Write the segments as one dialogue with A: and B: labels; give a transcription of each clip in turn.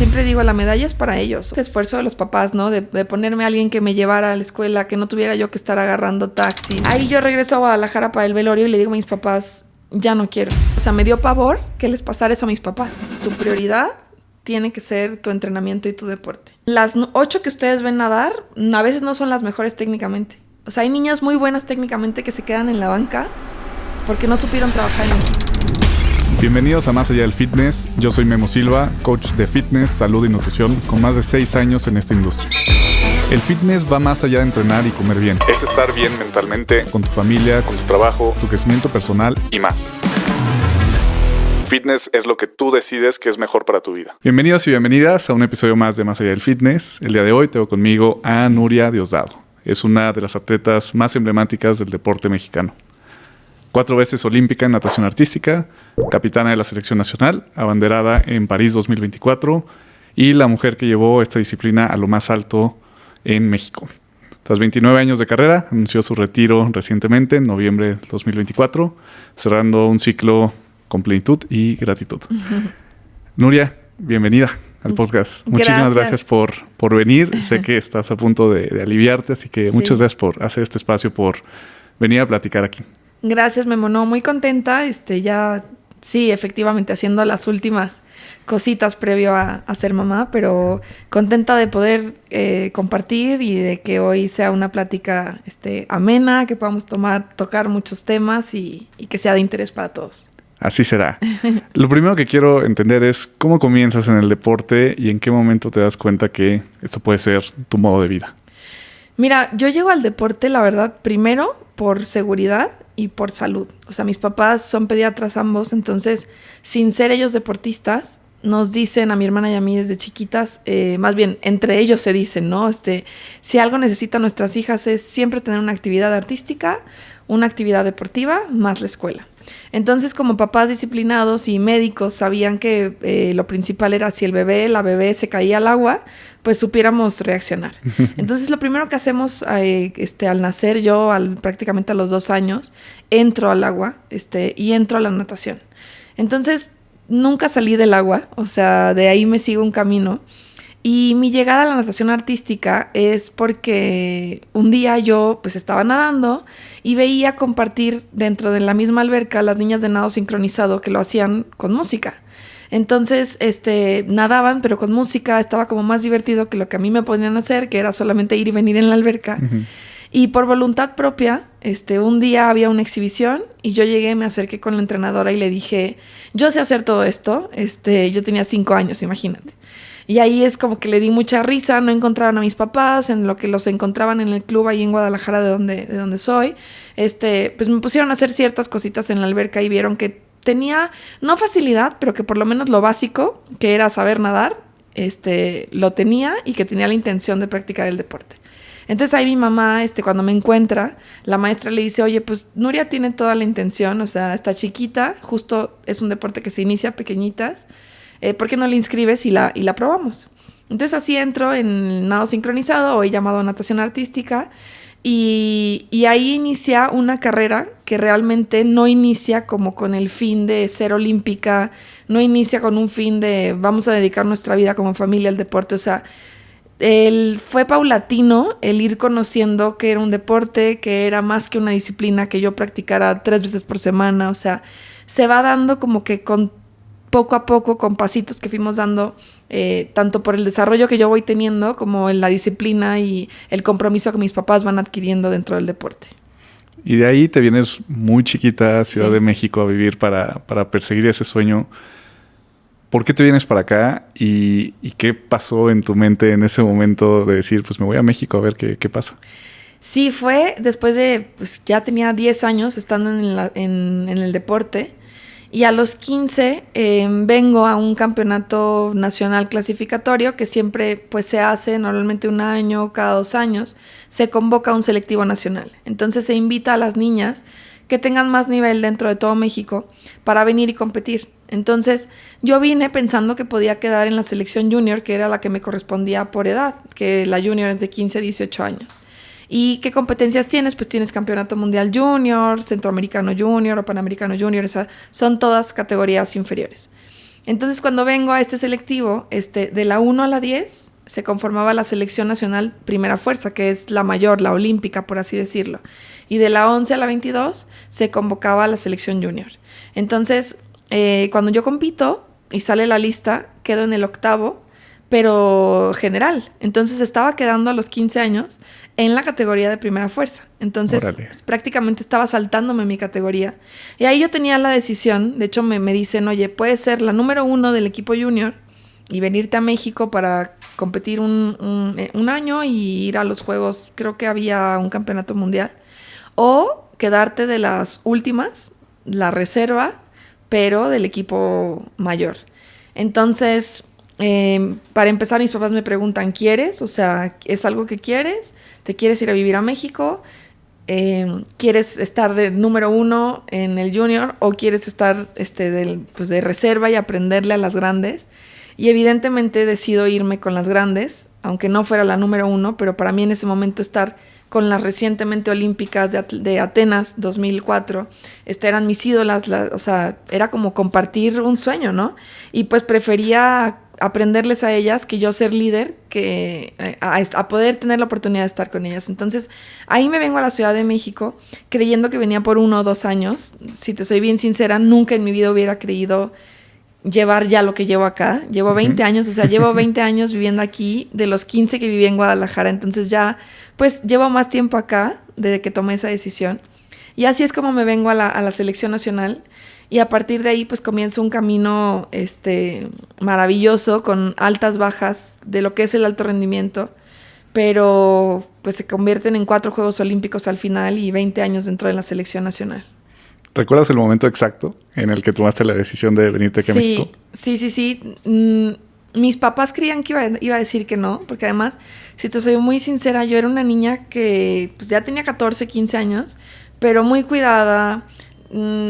A: siempre digo, la medalla es para ellos. Ese esfuerzo de los papás, ¿no? De ponerme a alguien que me llevara a la escuela, que no tuviera yo que estar agarrando taxis. Ahí yo regreso a Guadalajara para el velorio y le digo a mis papás, ya no quiero. O sea, me dio pavor que les pasara eso a mis papás. Tu prioridad tiene que ser tu entrenamiento y tu deporte. Las 8 que ustedes ven nadar, a veces no son las mejores técnicamente. O sea, hay niñas muy buenas técnicamente que se quedan en la banca porque no supieron trabajar en equipo.
B: Bienvenidos a Más Allá del Fitness. Yo soy Memo Silva, coach de fitness, salud y nutrición con más de 6 años en esta industria. El fitness va más allá de entrenar y comer bien. Es estar bien mentalmente, con tu familia, con tu trabajo, tu crecimiento personal y más. Fitness es lo que tú decides que es mejor para tu vida. Bienvenidos y bienvenidas a un episodio más de Más Allá del Fitness. El día de hoy tengo conmigo a Nuria Diosdado. Es una de las atletas más emblemáticas del deporte mexicano. 4 veces olímpica en natación artística, capitana de la selección nacional, abanderada en París 2024 y la mujer que llevó esta disciplina a lo más alto en México. Tras 29 años de carrera, anunció su retiro recientemente, en noviembre de 2024, cerrando un ciclo con plenitud y gratitud. Nuria, bienvenida al podcast. Muchísimas gracias por venir. Sé que estás a punto de aliviarte, así que muchas gracias por hacer este espacio, por venir a platicar aquí.
A: Gracias, Memo. No, muy contenta. Ya, sí, efectivamente, haciendo las últimas cositas previo a ser mamá, pero contenta de poder compartir y de que hoy sea una plática amena, que podamos tocar muchos temas y que sea de interés para todos.
B: Así será. Lo primero que quiero entender es cómo comienzas en el deporte y en qué momento te das cuenta que esto puede ser tu modo de vida.
A: Mira, yo llego al deporte, la verdad, primero por seguridad y por salud. O sea, mis papás son pediatras ambos, entonces, sin ser ellos deportistas, nos dicen a mi hermana y a mí desde chiquitas, más bien, entre ellos se dicen, ¿no? Si algo necesitan nuestras hijas es siempre tener una actividad artística, una actividad deportiva, más la escuela. Entonces, como papás disciplinados y médicos sabían que lo principal era si la bebé se caía al agua, pues supiéramos reaccionar. Entonces, lo primero que hacemos al nacer, yo prácticamente a los 2 años, entro al agua y entro a la natación. Entonces, nunca salí del agua, o sea, de ahí me sigo un camino. Y mi llegada a la natación artística es porque un día yo pues estaba nadando y veía compartir dentro de la misma alberca las niñas de nado sincronizado que lo hacían con música. Entonces, nadaban, pero con música estaba como más divertido que lo que a mí me ponían a hacer, que era solamente ir y venir en la alberca. Uh-huh. Y por voluntad propia, un día había una exhibición y yo llegué, me acerqué con la entrenadora y le dije, yo sé hacer todo esto. Yo tenía 5 años, imagínate. Y ahí es como que le di mucha risa, no encontraban a mis papás, en lo que los encontraban en el club ahí en Guadalajara, de donde soy. Pues me pusieron a hacer ciertas cositas en la alberca y vieron que tenía, no facilidad, pero que por lo menos lo básico, que era saber nadar, lo tenía y que tenía la intención de practicar el deporte. Entonces ahí mi mamá, cuando me encuentra, la maestra le dice, oye, pues Nuria tiene toda la intención, o sea, está chiquita, justo es un deporte que se inicia pequeñitas, ¿por qué no la inscribes y la probamos? Entonces así entro en nado sincronizado, hoy llamado natación artística, y ahí inicia una carrera que realmente no inicia como con el fin de ser olímpica, no inicia con un fin de vamos a dedicar nuestra vida como familia al deporte, o sea, fue paulatino el ir conociendo que era un deporte, que era más que una disciplina que yo practicara 3 veces por semana, o sea, se va dando como que poco a poco, con pasitos que fuimos dando, tanto por el desarrollo que yo voy teniendo, como en la disciplina y el compromiso que mis papás van adquiriendo dentro del deporte.
B: Y de ahí te vienes muy chiquita a Ciudad de México a vivir para perseguir ese sueño. ¿Por qué te vienes para acá? ¿Y qué pasó en tu mente en ese momento de decir, pues me voy a México a ver qué pasa?
A: Sí, fue después de, pues ya tenía 10 años estando en el deporte. Y a los 15 vengo a un campeonato nacional clasificatorio que siempre pues se hace normalmente 1 año, cada 2 años, se convoca un selectivo nacional. Entonces se invita a las niñas que tengan más nivel dentro de todo México para venir y competir. Entonces yo vine pensando que podía quedar en la selección junior, que era la que me correspondía por edad, que la junior es de 15 a 18 años. ¿Y qué competencias tienes? Pues tienes Campeonato Mundial Junior, Centroamericano Junior o Panamericano Junior, o sea, son todas categorías inferiores. Entonces, cuando vengo a este selectivo, de la 1 a la 10, se conformaba la selección nacional primera fuerza, que es la mayor, la olímpica, por así decirlo. Y de la 11 a la 22 se convocaba a la selección junior. Entonces, cuando yo compito y sale la lista, quedo en el 8º, pero general. Entonces estaba quedando a los 15 años en la categoría de primera fuerza. Entonces prácticamente estaba saltándome mi categoría. Y ahí yo tenía la decisión, de hecho me dicen, oye, puedes ser la número 1 del equipo junior y venirte a México para competir un año y ir a los juegos, creo que había un campeonato mundial, o quedarte de las últimas, la reserva, pero del equipo mayor. Entonces, para empezar, mis papás me preguntan, ¿quieres? O sea, ¿es algo que quieres? ¿Te quieres ir a vivir a México? ¿Quieres estar de número 1 en el junior o quieres estar de reserva y aprenderle a las grandes? Y evidentemente decido irme con las grandes, aunque no fuera la número 1, pero para mí en ese momento estar con las recientemente olímpicas de Atenas 2004, eran mis ídolas, o sea, era como compartir un sueño, ¿no? Y pues prefería aprenderles a ellas que yo ser líder, que a poder tener la oportunidad de estar con ellas. Entonces, ahí me vengo a la Ciudad de México creyendo que venía por 1 o 2 años. Si te soy bien sincera, nunca en mi vida hubiera creído llevar ya lo que llevo acá. Llevo 20 años, o sea, llevo 20 años viviendo aquí, de los 15 que viví en Guadalajara. Entonces ya, pues, llevo más tiempo acá desde que tomé esa decisión. Y así es como me vengo a la selección nacional. Y a partir de ahí, pues, comienzo un camino maravilloso, con altas, bajas, de lo que es el alto rendimiento. Pero, pues, se convierten en 4 Juegos Olímpicos al final y 20 años dentro de la selección nacional.
B: ¿Recuerdas el momento exacto en el que tomaste la decisión de venirte aquí a México?
A: Sí. Mis papás creían que iba a decir que no, porque además, si te soy muy sincera, yo era una niña que pues, ya tenía 14, 15 años, pero muy cuidada,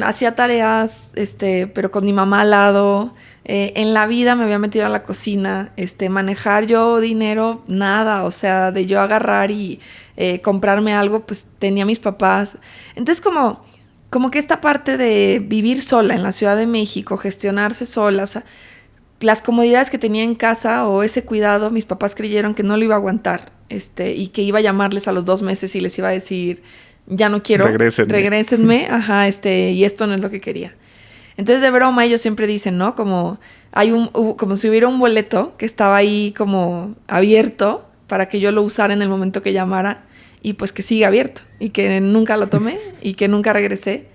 A: hacía tareas, pero con mi mamá al lado. En la vida me había metido a la cocina, manejar yo dinero, nada, o sea, de yo agarrar y comprarme algo, pues tenía mis papás. Entonces como que esta parte de vivir sola en la Ciudad de México, gestionarse sola, o sea, las comodidades que tenía en casa o ese cuidado, mis papás creyeron que no lo iba a aguantar, y que iba a llamarles a los 2 meses y les iba a decir, ya no quiero, regrésenme, ajá, y esto no es lo que quería. Entonces, de broma, ellos siempre dicen, ¿no? Como si hubiera un boleto que estaba ahí como abierto para que yo lo usara en el momento que llamara, y pues que sigue abierto y que nunca lo tomé y que nunca regresé.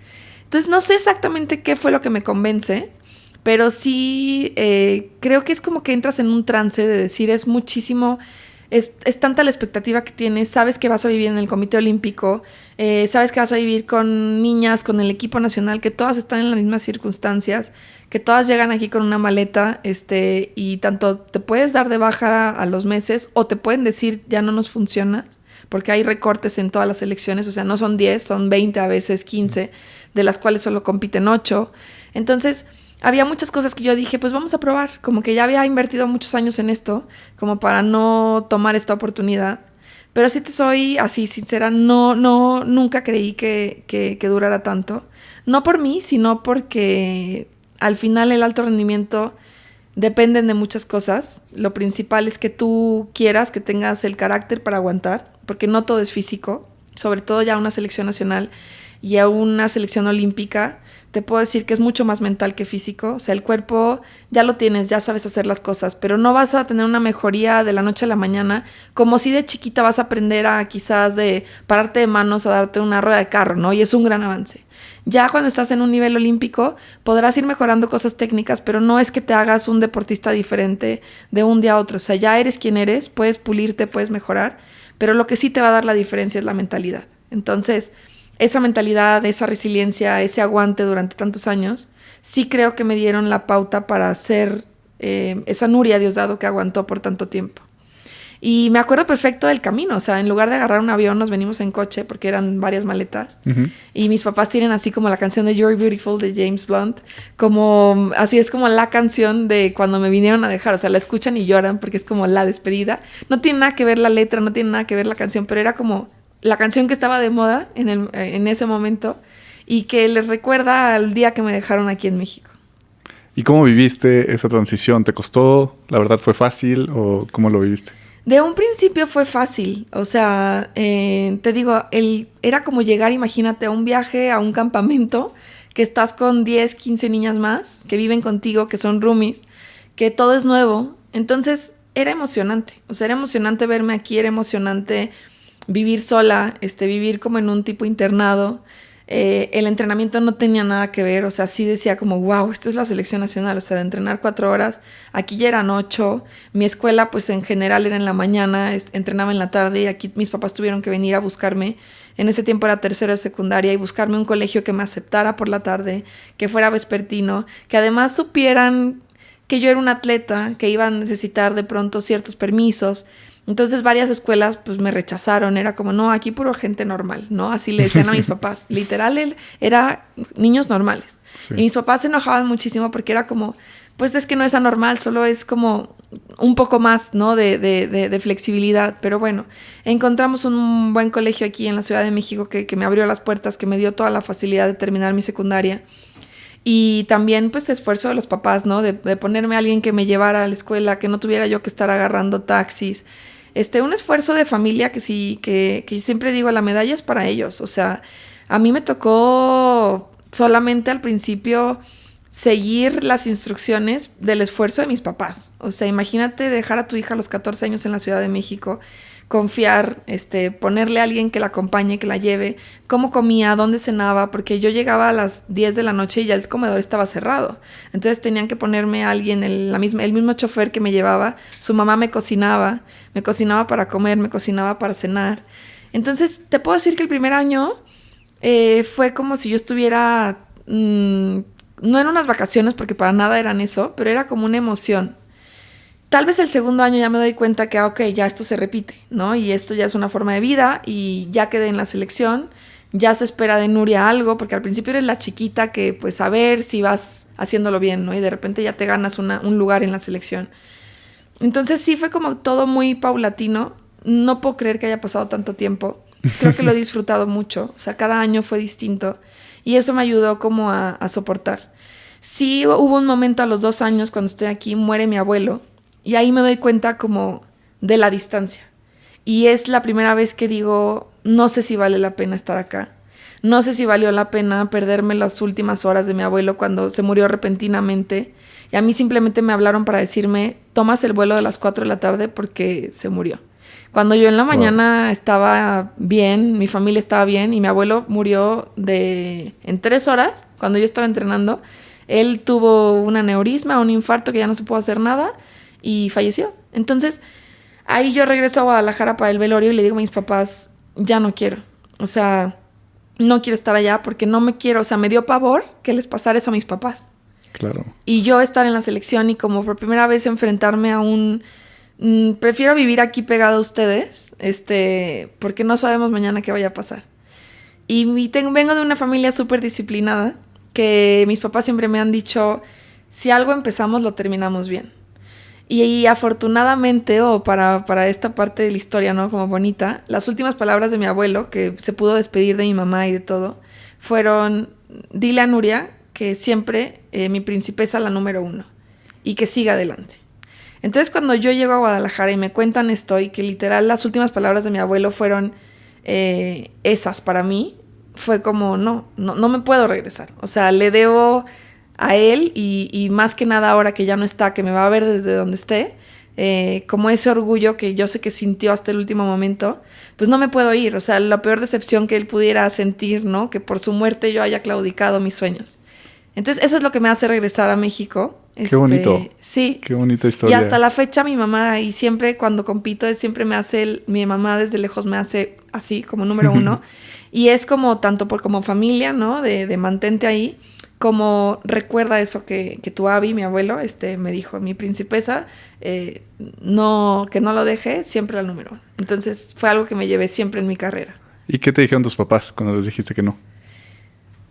A: Entonces no sé exactamente qué fue lo que me convence, pero sí creo que es como que entras en un trance de decir es muchísimo, es tanta la expectativa que tienes, sabes que vas a vivir en el Comité Olímpico, sabes que vas a vivir con niñas, con el equipo nacional, que todas están en las mismas circunstancias, que todas llegan aquí con una maleta, y tanto te puedes dar de baja a los meses o te pueden decir ya no nos funcionas, porque hay recortes en todas las selecciones, o sea, no son 10, son 20, a veces 15, de las cuales solo compiten 8. Entonces, había muchas cosas que yo dije, pues vamos a probar, como que ya había invertido muchos años en esto, como para no tomar esta oportunidad. Pero si te soy así sincera, nunca creí que durara tanto. No por mí, sino porque al final el alto rendimiento dependen de muchas cosas. Lo principal es que tú quieras, que tengas el carácter para aguantar, porque no todo es físico, sobre todo ya una selección nacional y a una selección olímpica, te puedo decir que es mucho más mental que físico. O sea, el cuerpo ya lo tienes, ya sabes hacer las cosas, pero no vas a tener una mejoría de la noche a la mañana, como si de chiquita vas a aprender a quizás de pararte de manos a darte una rueda de carro, ¿no? Y es un gran avance. Ya cuando estás en un nivel olímpico podrás ir mejorando cosas técnicas, pero no es que te hagas un deportista diferente de un día a otro. O sea, ya eres quien eres, puedes pulirte, puedes mejorar, pero lo que sí te va a dar la diferencia es la mentalidad. Entonces, esa mentalidad, esa resiliencia, ese aguante durante tantos años, sí creo que me dieron la pauta para ser esa Nuria Diosdado que aguantó por tanto tiempo. Y me acuerdo perfecto del camino, o sea, en lugar de agarrar un avión nos venimos en coche porque eran varias maletas. Uh-huh. Y mis papás tienen así como la canción de You're Beautiful de James Blunt, como así es como la canción de cuando me vinieron a dejar, o sea, la escuchan y lloran porque es como la despedida. No tiene nada que ver la letra, no tiene nada que ver la canción, pero era como la canción que estaba de moda en ese momento y que les recuerda al día que me dejaron aquí en México.
B: ¿Y cómo viviste esa transición? ¿Te costó? ¿La verdad fue fácil o cómo lo viviste?
A: De un principio fue fácil, o sea, te digo, era como llegar, imagínate, a un viaje, a un campamento, que estás con 10, 15 niñas más, que viven contigo, que son roomies, que todo es nuevo. Entonces, era emocionante, o sea, era emocionante verme aquí, era emocionante vivir sola, vivir como en un tipo internado. El entrenamiento no tenía nada que ver, o sea, sí decía como, wow, esto es la selección nacional, o sea, de entrenar 4 horas, aquí ya eran 8, mi escuela pues en general era en la mañana, entrenaba en la tarde y aquí mis papás tuvieron que venir a buscarme, en ese tiempo era tercero de secundaria y buscarme un colegio que me aceptara por la tarde, que fuera vespertino, que además supieran que yo era un atleta, que iba a necesitar de pronto ciertos permisos. Entonces varias escuelas pues me rechazaron, era como, no, aquí puro gente normal, ¿no? Así le decían a mis papás, literal era niños normales. Sí. Y mis papás se enojaban muchísimo porque era como, pues es que no es anormal, solo es como un poco más, ¿no? De flexibilidad. Pero bueno, encontramos un buen colegio aquí en la Ciudad de México que me abrió las puertas, que me dio toda la facilidad de terminar mi secundaria. Y también, pues, esfuerzo de los papás, ¿no? De ponerme a alguien que me llevara a la escuela, que no tuviera yo que estar agarrando taxis. Un esfuerzo de familia que sí, que siempre digo, la medalla es para ellos. O sea, a mí me tocó solamente al principio seguir las instrucciones del esfuerzo de mis papás. O sea, imagínate dejar a tu hija a los 14 años en la Ciudad de México, confiar, ponerle a alguien que la acompañe, que la lleve, cómo comía, dónde cenaba, porque yo llegaba a las 10 de la noche y ya el comedor estaba cerrado. Entonces tenían que ponerme a alguien, el mismo chofer que me llevaba, su mamá me cocinaba para comer, me cocinaba para cenar. Entonces te puedo decir que el primer año fue como si yo estuviera, no eran unas vacaciones porque para nada eran eso, pero era como una emoción. Tal vez el segundo año ya me doy cuenta que, ok, ya esto se repite, ¿no? Y esto ya es una forma de vida y ya quedé en la selección, ya se espera de Nuria algo, porque al principio eres la chiquita que, pues, a ver si vas haciéndolo bien, ¿no? Y de repente ya te ganas un lugar en la selección. Entonces sí fue como todo muy paulatino. No puedo creer que haya pasado tanto tiempo. Creo que lo he disfrutado mucho. O sea, cada año fue distinto. Y eso me ayudó como a soportar. Sí hubo un momento a los 2 años, cuando estoy aquí, muere mi abuelo. Y ahí me doy cuenta como de la distancia. Y es la primera vez que digo, no sé si vale la pena estar acá. No sé si valió la pena perderme las últimas horas de mi abuelo cuando se murió repentinamente. Y a mí simplemente me hablaron para decirme, tomas el vuelo de las 4 de la tarde porque se murió. Cuando yo en la mañana estaba bien, mi familia estaba bien y mi abuelo murió en 3 horas, cuando yo estaba entrenando. Él tuvo un aneurisma, un infarto que ya no se pudo hacer nada y falleció. Entonces, ahí yo regreso a Guadalajara para el velorio y le digo a mis papás, ya no quiero. O sea, no quiero estar allá porque no me quiero, o sea, me dio pavor que les pasara eso a mis papás.
B: Claro.
A: Y yo estar en la selección y como por primera vez enfrentarme a prefiero vivir aquí pegado a ustedes, porque no sabemos mañana qué vaya a pasar. Y vengo de una familia súper disciplinada, que mis papás siempre me han dicho, si algo empezamos, lo terminamos bien. Y afortunadamente, o para esta parte de la historia, ¿no? Como bonita, las últimas palabras de mi abuelo, que se pudo despedir de mi mamá y de todo, fueron, dile a Nuria que siempre mi princesa es la número 1 y que siga adelante. Entonces, cuando yo llego a Guadalajara y me cuentan esto y que literal las últimas palabras de mi abuelo fueron esas para mí, fue como, no me puedo regresar. O sea, le debo a él y más que nada ahora que ya no está, que me va a ver desde donde esté, como ese orgullo que yo sé que sintió hasta el último momento, pues no me puedo ir. O sea, la peor decepción que él pudiera sentir, ¿no? Que por su muerte yo haya claudicado mis sueños. Entonces, eso es lo que me hace regresar a México.
B: Qué bonito.
A: Sí.
B: Qué bonita historia.
A: Y hasta la fecha mi mamá, y siempre cuando compito, siempre me hace, mi mamá desde lejos me hace así, como número 1. Y es como tanto como familia, ¿no? De mantente ahí, como recuerda eso que tu Abby, mi abuelo, me dijo, mi princesa, que no lo deje, siempre al número 1. Entonces fue algo que me llevé siempre en mi carrera.
B: ¿Y qué te dijeron tus papás cuando les dijiste que no?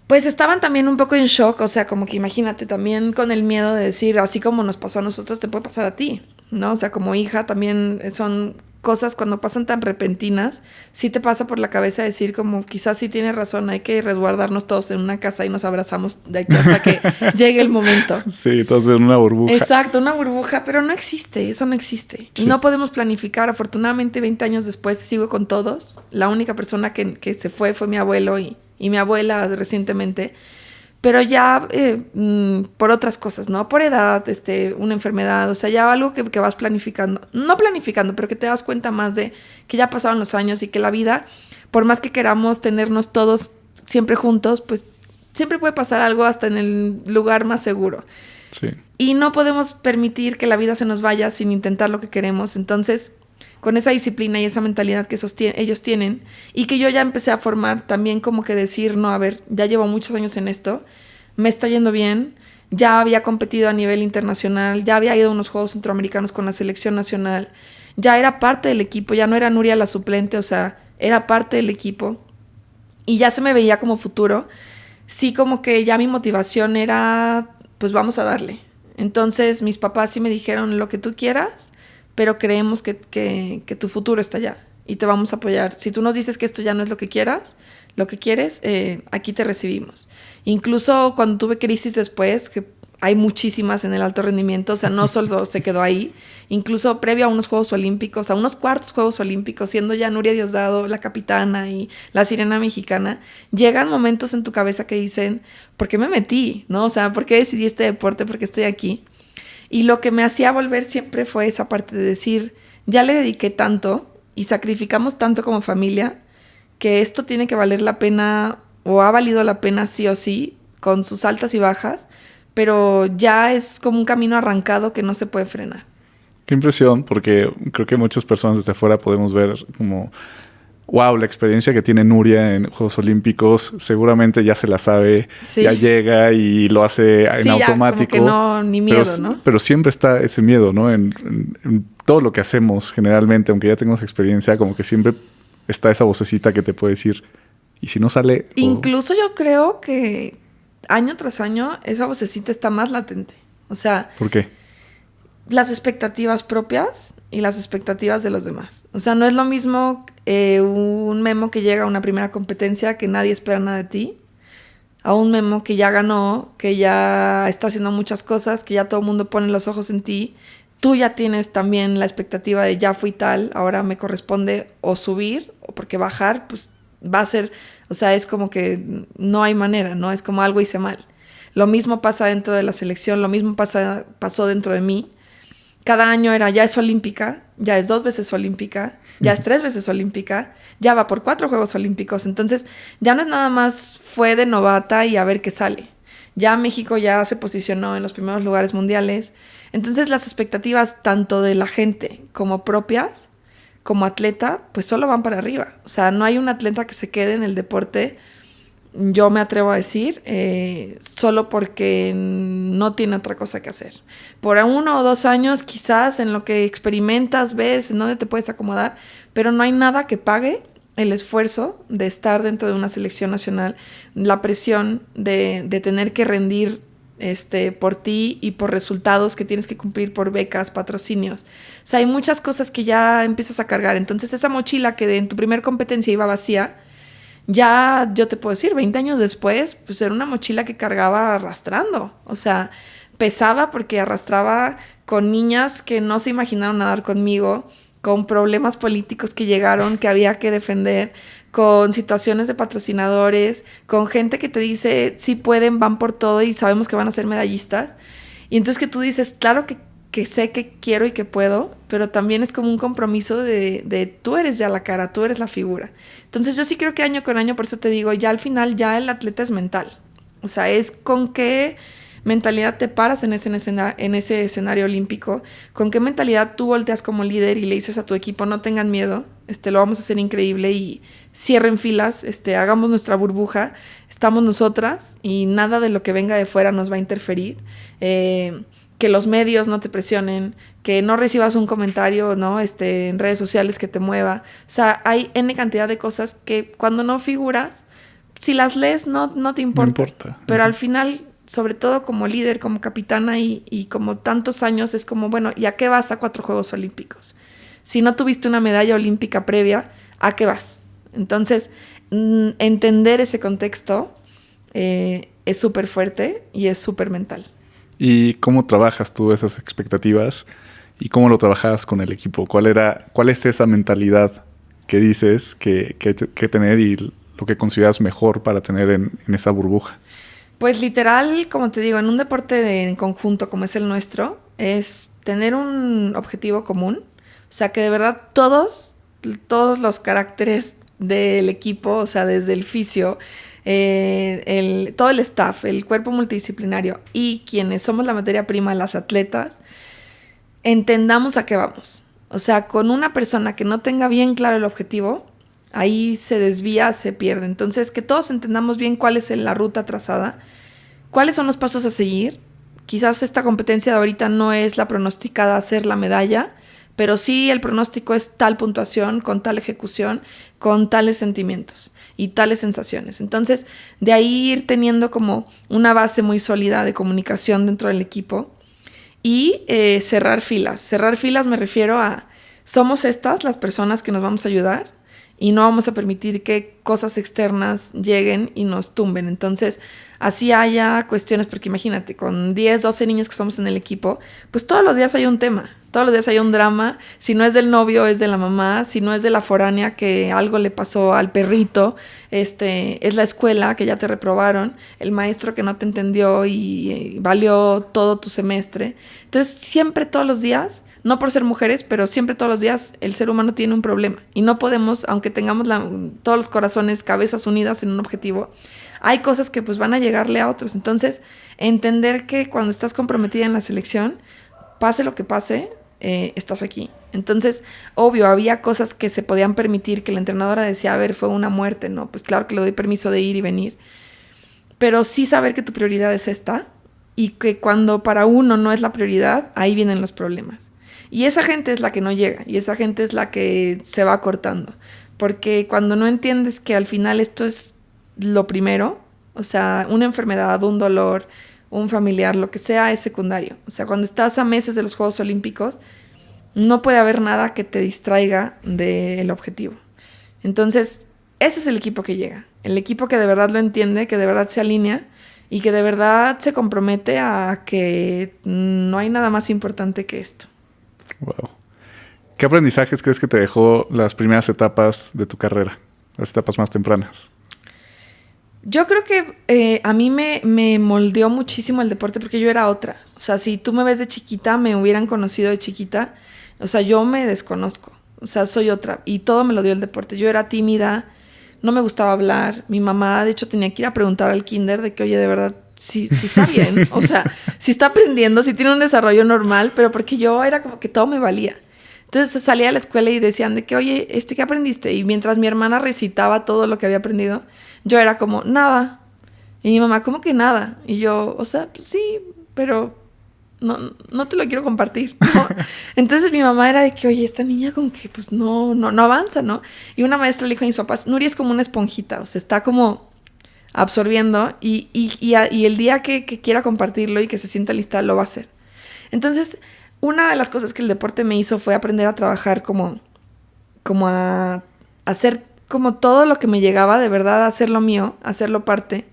A: Pues estaban también un poco en shock, o sea, como que imagínate, también con el miedo de decir, así como nos pasó a nosotros, te puede pasar a ti, ¿no? O sea, como hija también son cosas cuando pasan tan repentinas, sí te pasa por la cabeza decir como quizás sí tienes razón, hay que resguardarnos todos en una casa y nos abrazamos de aquí hasta que llegue el momento.
B: Sí, todos en una burbuja.
A: Exacto, una burbuja, pero no existe, eso no existe. Sí. Y no podemos planificar. Afortunadamente 20 años después sigo con todos. La única persona que se fue mi abuelo y mi abuela recientemente. Pero ya por otras cosas, ¿no? Por edad, una enfermedad, o sea, ya algo que vas planificando. No planificando, pero que te das cuenta más de que ya pasaron los años y que la vida, por más que queramos tenernos todos siempre juntos, pues siempre puede pasar algo hasta en el lugar más seguro.
B: Sí.
A: Y no podemos permitir que la vida se nos vaya sin intentar lo que queremos. Entonces, con esa disciplina y esa mentalidad que ellos tienen, y que yo ya empecé a formar también como que decir, no, a ver, ya llevo muchos años en esto, me está yendo bien, ya había competido a nivel internacional, ya había ido a unos Juegos Centroamericanos con la selección nacional, ya era parte del equipo, ya no era Nuria la suplente, o sea, era parte del equipo, y ya se me veía como futuro. Sí, como que ya mi motivación era, pues vamos a darle. Entonces mis papás sí me dijeron lo que tú quieras, pero creemos que tu futuro está allá y te vamos a apoyar. Si tú nos dices que esto ya no es lo que quieres, aquí te recibimos. Incluso cuando tuve crisis después, que hay muchísimas en el alto rendimiento, o sea, no solo se quedó ahí, incluso previo a unos Juegos Olímpicos, a unos cuartos Juegos Olímpicos, siendo ya Nuria Diosdado la capitana y la sirena mexicana, llegan momentos en tu cabeza que dicen, ¿por qué me metí? ¿No? O sea, ¿por qué decidí este deporte? ¿Por qué estoy aquí? Y lo que me hacía volver siempre fue esa parte de decir, ya le dediqué tanto y sacrificamos tanto como familia que esto tiene que valer la pena o ha valido la pena sí o sí, con sus altas y bajas, pero ya es como un camino arrancado que no se puede frenar.
B: Qué impresión, porque creo que muchas personas desde afuera podemos ver como, wow, la experiencia que tiene Nuria en Juegos Olímpicos, seguramente ya se la sabe, sí. Ya llega y lo hace en automático.
A: Como que no, ni miedo, ¿no?
B: Pero siempre está ese miedo, ¿no? En todo lo que hacemos generalmente, aunque ya tengamos experiencia, como que siempre está esa vocecita que te puede decir, ¿y si no sale?
A: Incluso yo creo que año tras año esa vocecita está más latente. O sea...
B: ¿Por qué?
A: Las expectativas propias y las expectativas de los demás. O sea, no es lo mismo un Memo que llega a una primera competencia que nadie espera nada de ti, a un Memo que ya ganó, que ya está haciendo muchas cosas, que ya todo el mundo pone los ojos en ti. Tú ya tienes también la expectativa de ya fui tal, ahora me corresponde o subir, o porque bajar, pues va a ser, o sea, es como que no hay manera, ¿no? Es como algo hice mal. Lo mismo pasa dentro de la selección, lo mismo pasó dentro de mí. Cada año era, ya es olímpica, ya es 2 veces olímpica, ya es 3 veces olímpica, ya va por 4 Juegos Olímpicos. Entonces, ya no es nada más fue de novata y a ver qué sale. Ya México ya se posicionó en los primeros lugares mundiales. Entonces, las expectativas tanto de la gente como propias, como atleta, pues solo van para arriba. O sea, no hay un atleta que se quede en el deporte, yo me atrevo a decir, solo porque no tiene otra cosa que hacer. Por 1 o 2 años, quizás en lo que experimentas, ves en dónde te puedes acomodar, pero no hay nada que pague el esfuerzo de estar dentro de una selección nacional, la presión de tener que rendir por ti y por resultados que tienes que cumplir, por becas, patrocinios. O sea, hay muchas cosas que ya empiezas a cargar. Entonces, esa mochila que en tu primer competencia iba vacía, ya yo te puedo decir, 20 años después, pues era una mochila que cargaba arrastrando. O sea, pesaba porque arrastraba con niñas que no se imaginaron nadar conmigo, con problemas políticos que llegaron, que había que defender, con situaciones de patrocinadores, con gente que te dice, sí pueden, van por todo y sabemos que van a ser medallistas. Y entonces que tú dices, claro que sé que quiero y que puedo, pero también es como un compromiso de tú eres ya la cara, tú eres la figura. Entonces yo sí creo que año con año, por eso te digo, ya al final ya el atleta es mental. O sea, es con qué mentalidad te paras en ese escenario olímpico, con qué mentalidad tú volteas como líder y le dices a tu equipo, no tengan miedo, lo vamos a hacer increíble y cierren filas, hagamos nuestra burbuja, estamos nosotras y nada de lo que venga de fuera nos va a interferir. Que los medios no te presionen, que no recibas un comentario, ¿no? En redes sociales que te mueva. O sea, hay N cantidad de cosas que cuando no figuras, si las lees no te importa.
B: No importa.
A: Pero al final, sobre todo como líder, como capitana y como tantos años, es como, bueno, ¿y a qué vas a 4 Juegos Olímpicos? Si no tuviste una medalla olímpica previa, ¿a qué vas? Entonces, entender ese contexto es súper fuerte y es súper mental.
B: ¿Y cómo trabajas tú esas expectativas? ¿Y cómo lo trabajabas con el equipo? ¿Cuál es esa mentalidad que dices que tener y lo que consideras mejor para tener en esa burbuja?
A: Pues literal, como te digo, en un deporte en conjunto como es el nuestro, es tener un objetivo común. O sea, que de verdad todos los caracteres del equipo, o sea, desde el fisio, todo el staff, el cuerpo multidisciplinario y quienes somos la materia prima, las atletas, entendamos a qué vamos. O sea, con una persona que no tenga bien claro el objetivo, ahí se desvía, se pierde. Entonces, que todos entendamos bien cuál es la ruta trazada, cuáles son los pasos a seguir. Quizás esta competencia de ahorita no es la pronosticada a hacer la medalla, pero sí el pronóstico es tal puntuación, con tal ejecución, con tales sentimientos y tales sensaciones. Entonces, de ahí ir teniendo como una base muy sólida de comunicación dentro del equipo y cerrar filas. Cerrar filas me refiero a, somos estas las personas que nos vamos a ayudar y no vamos a permitir que cosas externas lleguen y nos tumben. Entonces, así haya cuestiones, porque imagínate, con 10, 12 niños que somos en el equipo, pues todos los días hay un tema, todos los días hay un drama. Si no es del novio, es de la mamá. Si no es de la foránea que algo le pasó al perrito, es la escuela que ya te reprobaron, el maestro que no te entendió y valió todo tu semestre. Entonces, siempre todos los días, no por ser mujeres, pero siempre todos los días el ser humano tiene un problema. Y no podemos, aunque tengamos todos los corazones, cabezas unidas en un objetivo, hay cosas que pues van a llegarle a otros. Entonces, entender que cuando estás comprometida en la selección, pase lo que pase, estás aquí. Entonces, obvio, había cosas que se podían permitir, que la entrenadora decía, a ver, fue una muerte, ¿no? Pues claro que le doy permiso de ir y venir. Pero sí saber que tu prioridad es esta y que cuando para uno no es la prioridad, ahí vienen los problemas. Y esa gente es la que no llega y esa gente es la que se va cortando. Porque cuando no entiendes que al final esto es lo primero, o sea, una enfermedad, un dolor, un familiar, lo que sea, es secundario. O sea, cuando estás a meses de los Juegos Olímpicos, no puede haber nada que te distraiga del objetivo. Entonces, ese es el equipo que llega. El equipo que de verdad lo entiende, que de verdad se alinea y que de verdad se compromete a que no hay nada más importante que esto.
B: Wow. ¿Qué aprendizajes crees que te dejó las primeras etapas de tu carrera? Las etapas más tempranas.
A: Yo creo que a mí me moldeó muchísimo el deporte porque yo era otra. O sea, si tú me ves de chiquita, me hubieran conocido de chiquita. O sea, yo me desconozco. O sea, soy otra. Y todo me lo dio el deporte. Yo era tímida, no me gustaba hablar. Mi mamá, de hecho, tenía que ir a preguntar al kinder de que, oye, de verdad, si está bien. O sea, si está aprendiendo, si tiene un desarrollo normal. Pero porque yo era como que todo me valía. Entonces salía a la escuela y decían de que, oye, ¿qué aprendiste? Y mientras mi hermana recitaba todo lo que había aprendido, yo era como, nada. Y mi mamá, ¿cómo que nada? Y yo, o sea, pues sí, pero no te lo quiero compartir, ¿no? Entonces mi mamá era de que, oye, esta niña como que pues no avanza, ¿no? Y una maestra le dijo a mis papás, Nuria es como una esponjita, o sea, está como absorbiendo y el día que quiera compartirlo y que se sienta lista, lo va a hacer. Entonces, una de las cosas que el deporte me hizo fue aprender a trabajar como a hacer como todo lo que me llegaba, de verdad, hacerlo mío, hacerlo parte,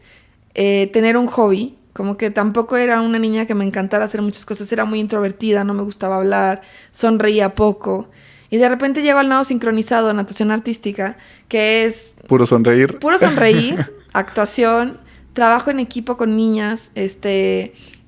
A: tener un hobby, como que tampoco era una niña que me encantara hacer muchas cosas, era muy introvertida, no me gustaba hablar, sonreía poco, y de repente llego al nado sincronizado, natación artística, que es...
B: Puro sonreír,
A: actuación, trabajo en equipo con niñas,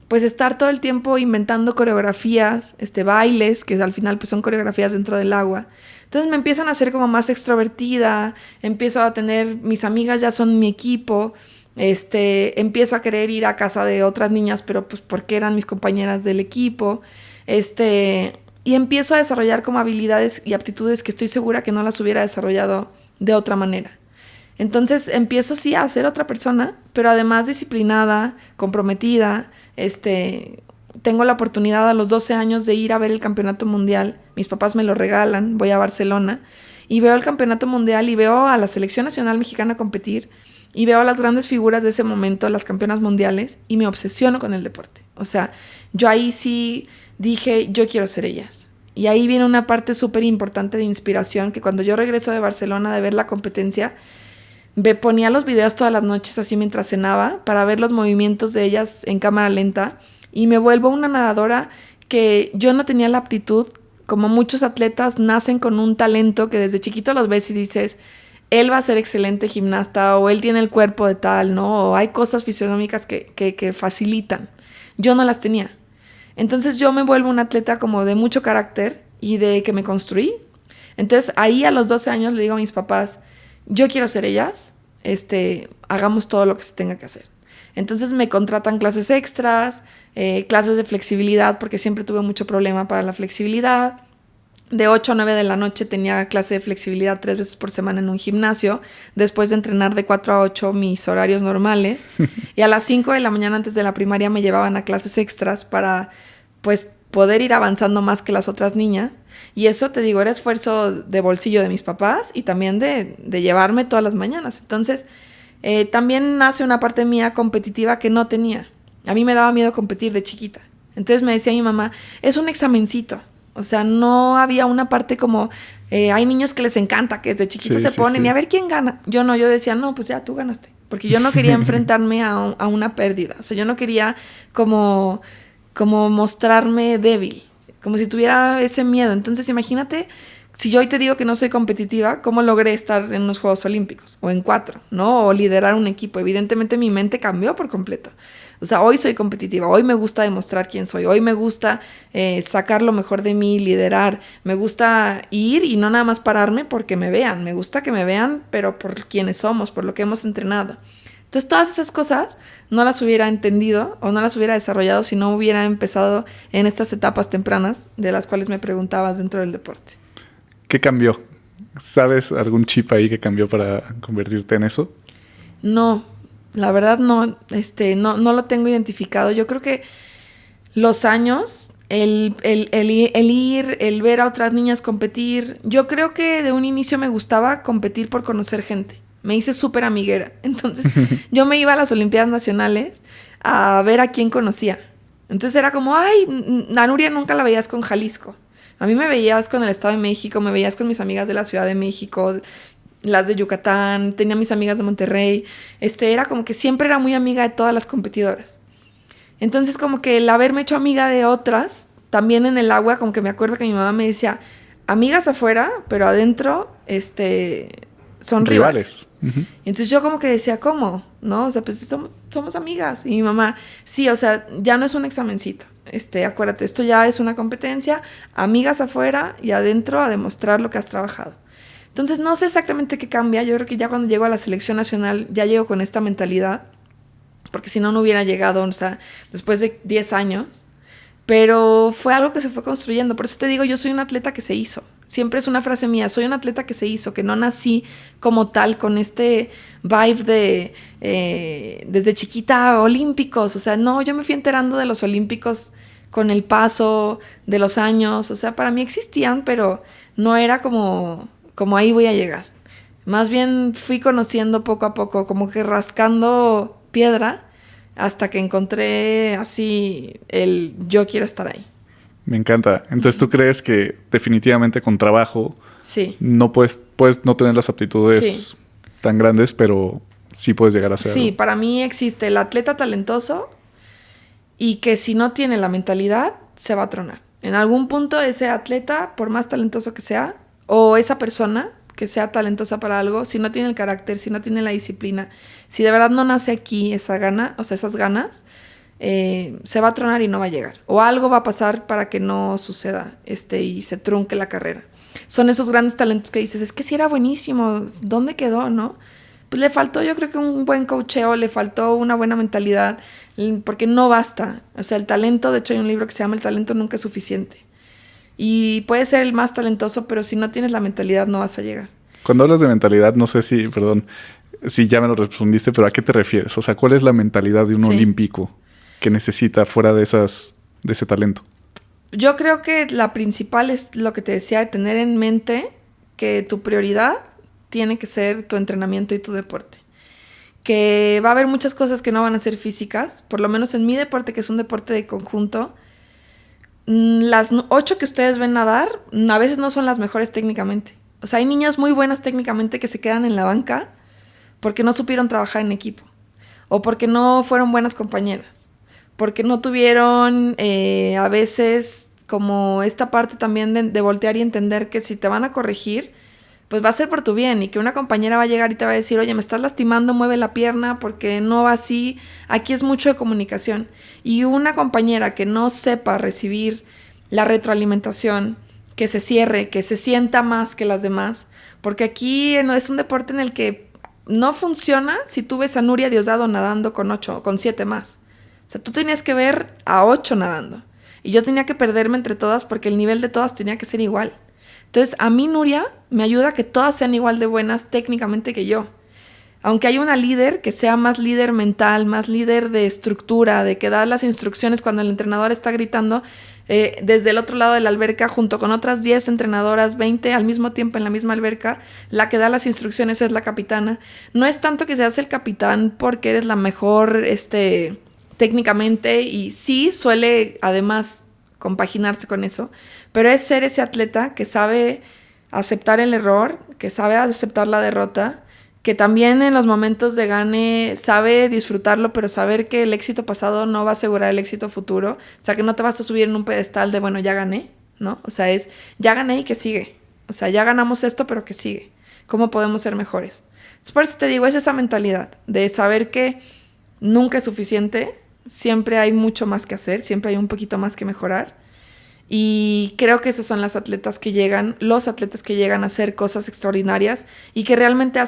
A: pues estar todo el tiempo inventando coreografías, bailes, que al final pues son coreografías dentro del agua. Entonces me empiezan a hacer como más extrovertida, empiezo a tener, mis amigas ya son mi equipo, empiezo a querer ir a casa de otras niñas, pero pues porque eran mis compañeras del equipo, y empiezo a desarrollar como habilidades y aptitudes que estoy segura que no las hubiera desarrollado de otra manera. Entonces empiezo sí a ser otra persona, pero además disciplinada, comprometida. Tengo la oportunidad a los 12 años de ir a ver el campeonato mundial. Mis papás me lo regalan, voy a Barcelona y veo el campeonato mundial y veo a la selección nacional mexicana competir y veo a las grandes figuras de ese momento, las campeonas mundiales, y me obsesiono con el deporte. O sea, yo ahí sí dije, yo quiero ser ellas. Y ahí viene una parte súper importante de inspiración, que cuando yo regreso de Barcelona de ver la competencia, ponía los videos todas las noches así mientras cenaba para ver los movimientos de ellas en cámara lenta y me vuelvo una nadadora que yo no tenía la aptitud. Como muchos atletas nacen con un talento que desde chiquito los ves y dices, él va a ser excelente gimnasta o él tiene el cuerpo de tal, ¿no? O hay cosas fisiológicas que facilitan. Yo no las tenía. Entonces yo me vuelvo una atleta como de mucho carácter y de que me construí. Entonces ahí a los 12 años le digo a mis papás, yo quiero ser ellas, hagamos todo lo que se tenga que hacer. Entonces me contratan clases extras, clases de flexibilidad, porque siempre tuve mucho problema para la flexibilidad. De 8 a 9 de la noche tenía clase de flexibilidad 3 veces por semana en un gimnasio, después de entrenar de 4 a 8 mis horarios normales. Y a las 5 de la mañana antes de la primaria me llevaban a clases extras para, pues, poder ir avanzando más que las otras niñas. Y eso, te digo, era esfuerzo de bolsillo de mis papás y también de llevarme todas las mañanas. Entonces, también nace una parte mía competitiva que no tenía. A mí me daba miedo competir de chiquita. Entonces me decía mi mamá, es un examencito. O sea, no había una parte como, hay niños que les encanta, que desde chiquitos se ponen y a ver quién gana. Yo no, yo decía, no, pues ya tú ganaste. Porque yo no quería enfrentarme a una pérdida. O sea, yo no quería como mostrarme débil, como si tuviera ese miedo. Entonces imagínate, si yo hoy te digo que no soy competitiva, ¿cómo logré estar en los Juegos Olímpicos? O en 4, ¿no? O liderar un equipo. Evidentemente mi mente cambió por completo. O sea, hoy soy competitiva, hoy me gusta demostrar quién soy, hoy me gusta sacar lo mejor de mí, liderar, me gusta ir y no nada más pararme porque me vean, me gusta que me vean, pero por quienes somos, por lo que hemos entrenado. Entonces todas esas cosas no las hubiera entendido o no las hubiera desarrollado si no hubiera empezado en estas etapas tempranas de las cuales me preguntabas dentro del deporte.
B: ¿Qué cambió? ¿Sabes algún chip ahí que cambió para convertirte en eso?
A: No, la verdad no lo tengo identificado. Yo creo que los años, el ir, el ver a otras niñas competir, yo creo que de un inicio me gustaba competir por conocer gente. Me hice súper amiguera. Entonces yo me iba a las Olimpiadas Nacionales a ver a quién conocía. Entonces era como, ay, a Nuria nunca la veías con Jalisco. A mí me veías con el Estado de México, me veías con mis amigas de la Ciudad de México, las de Yucatán, tenía mis amigas de Monterrey. Era como que siempre era muy amiga de todas las competidoras. Entonces como que el haberme hecho amiga de otras, también en el agua, como que me acuerdo que mi mamá me decía, amigas afuera, pero adentro, son rivales. Uh-huh. Entonces yo como que decía, ¿cómo? ¿No? O sea, pues somos amigas. Y mi mamá, sí, o sea, ya no es un examencito. Acuérdate, esto ya es una competencia, amigas afuera y adentro a demostrar lo que has trabajado. Entonces no sé exactamente qué cambia. Yo creo que ya cuando llego a la selección nacional ya llego con esta mentalidad, porque si no, no hubiera llegado, o sea, después de 10 años. Pero fue algo que se fue construyendo. Por eso te digo, yo soy una atleta que se hizo. Siempre es una frase mía, soy una atleta que se hizo, que no nací como tal con este vibe de desde chiquita olímpicos. O sea, no, yo me fui enterando de los olímpicos con el paso de los años. O sea, para mí existían, pero no era como ahí voy a llegar. Más bien fui conociendo poco a poco, como que rascando piedra, hasta que encontré así el yo quiero estar ahí.
B: Me encanta. Entonces, ¿tú crees que definitivamente con trabajo
A: sí.
B: no puedes no tener las aptitudes tan grandes, pero sí puedes llegar a hacerlo?
A: Sí, para mí existe el atleta talentoso y que si no tiene la mentalidad, se va a tronar. En algún punto ese atleta, por más talentoso que sea, o esa persona que sea talentosa para algo, si no tiene el carácter, si no tiene la disciplina, si de verdad no nace aquí esa gana, o sea, esas ganas, se va a tronar y no va a llegar. O algo va a pasar para que no suceda y se trunque la carrera. Son esos grandes talentos que dices, es que sí era buenísimo, ¿dónde quedó, no? Pues le faltó, yo creo que un buen coacheo, le faltó una buena mentalidad, porque no basta. O sea, el talento, de hecho hay un libro que se llama El talento nunca es suficiente. Y puedes ser el más talentoso, pero si no tienes la mentalidad no vas a llegar.
B: Cuando hablas de mentalidad, no sé si ya me lo respondiste, pero ¿a qué te refieres? O sea, ¿cuál es la mentalidad de un olímpico que necesita fuera de ese talento?
A: Yo creo que la principal es lo que te decía, de tener en mente que tu prioridad tiene que ser tu entrenamiento y tu deporte. Que va a haber muchas cosas que no van a ser físicas, por lo menos en mi deporte, que es un deporte de conjunto. las 8 que ustedes ven nadar, a veces no son las mejores técnicamente. O sea, hay niñas muy buenas técnicamente que se quedan en la banca porque no supieron trabajar en equipo. O porque no fueron buenas compañeras. Porque no tuvieron a veces como esta parte también de voltear y entender que si te van a corregir, pues va a ser por tu bien. Y que una compañera va a llegar y te va a decir, oye, me estás lastimando, mueve la pierna porque no va así. Aquí es mucho de comunicación. Y una compañera que no sepa recibir la retroalimentación, que se cierre, que se sienta más que las demás. Porque aquí no es un deporte en el que no funciona si tú ves a Nuria Diosdado nadando con 7 más. O sea, tú tenías que ver a 8 nadando. Y yo tenía que perderme entre todas porque el nivel de todas tenía que ser igual. Entonces, a mí Nuria me ayuda a que todas sean igual de buenas técnicamente que yo. Aunque haya una líder que sea más líder mental, más líder de estructura, de que da las instrucciones cuando el entrenador está gritando desde el otro lado de la alberca, junto con otras 10 entrenadoras, 20 al mismo tiempo en la misma alberca, la que da las instrucciones es la capitana. No es tanto que seas el capitán porque eres la mejor técnicamente, y sí suele además compaginarse con eso, pero es ser ese atleta que sabe aceptar el error, que sabe aceptar la derrota, que también en los momentos de gane sabe disfrutarlo, pero saber que el éxito pasado no va a asegurar el éxito futuro. O sea, que no te vas a subir en un pedestal de, bueno, ya gané, ¿no? O sea, es, ya gané y que sigue. O sea, ya ganamos esto, pero que sigue. ¿Cómo podemos ser mejores? Entonces, por eso te digo, es esa mentalidad de saber que nunca es suficiente, siempre hay mucho más que hacer, siempre hay un poquito más que mejorar. Y creo que esos son los atletas que llegan a hacer cosas extraordinarias y que realmente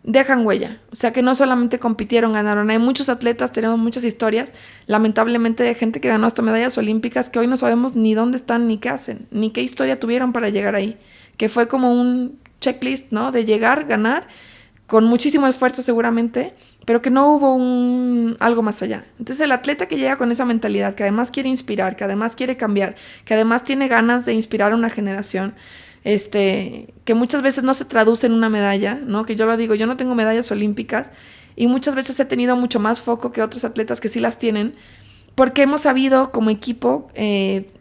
A: dejan huella. O sea, que no solamente compitieron, ganaron. Hay muchos atletas, tenemos muchas historias, lamentablemente, de gente que ganó hasta medallas olímpicas que hoy no sabemos ni dónde están, ni qué hacen, ni qué historia tuvieron para llegar ahí. Que fue como un checklist, ¿no? De llegar, ganar, con muchísimo esfuerzo seguramente, pero que no hubo algo más allá. Entonces el atleta que llega con esa mentalidad, que además quiere inspirar, que además quiere cambiar, que además tiene ganas de inspirar a una generación, que muchas veces no se traduce en una medalla, ¿no? Que yo lo digo, yo no tengo medallas olímpicas y muchas veces he tenido mucho más foco que otros atletas que sí las tienen, porque hemos sabido como equipo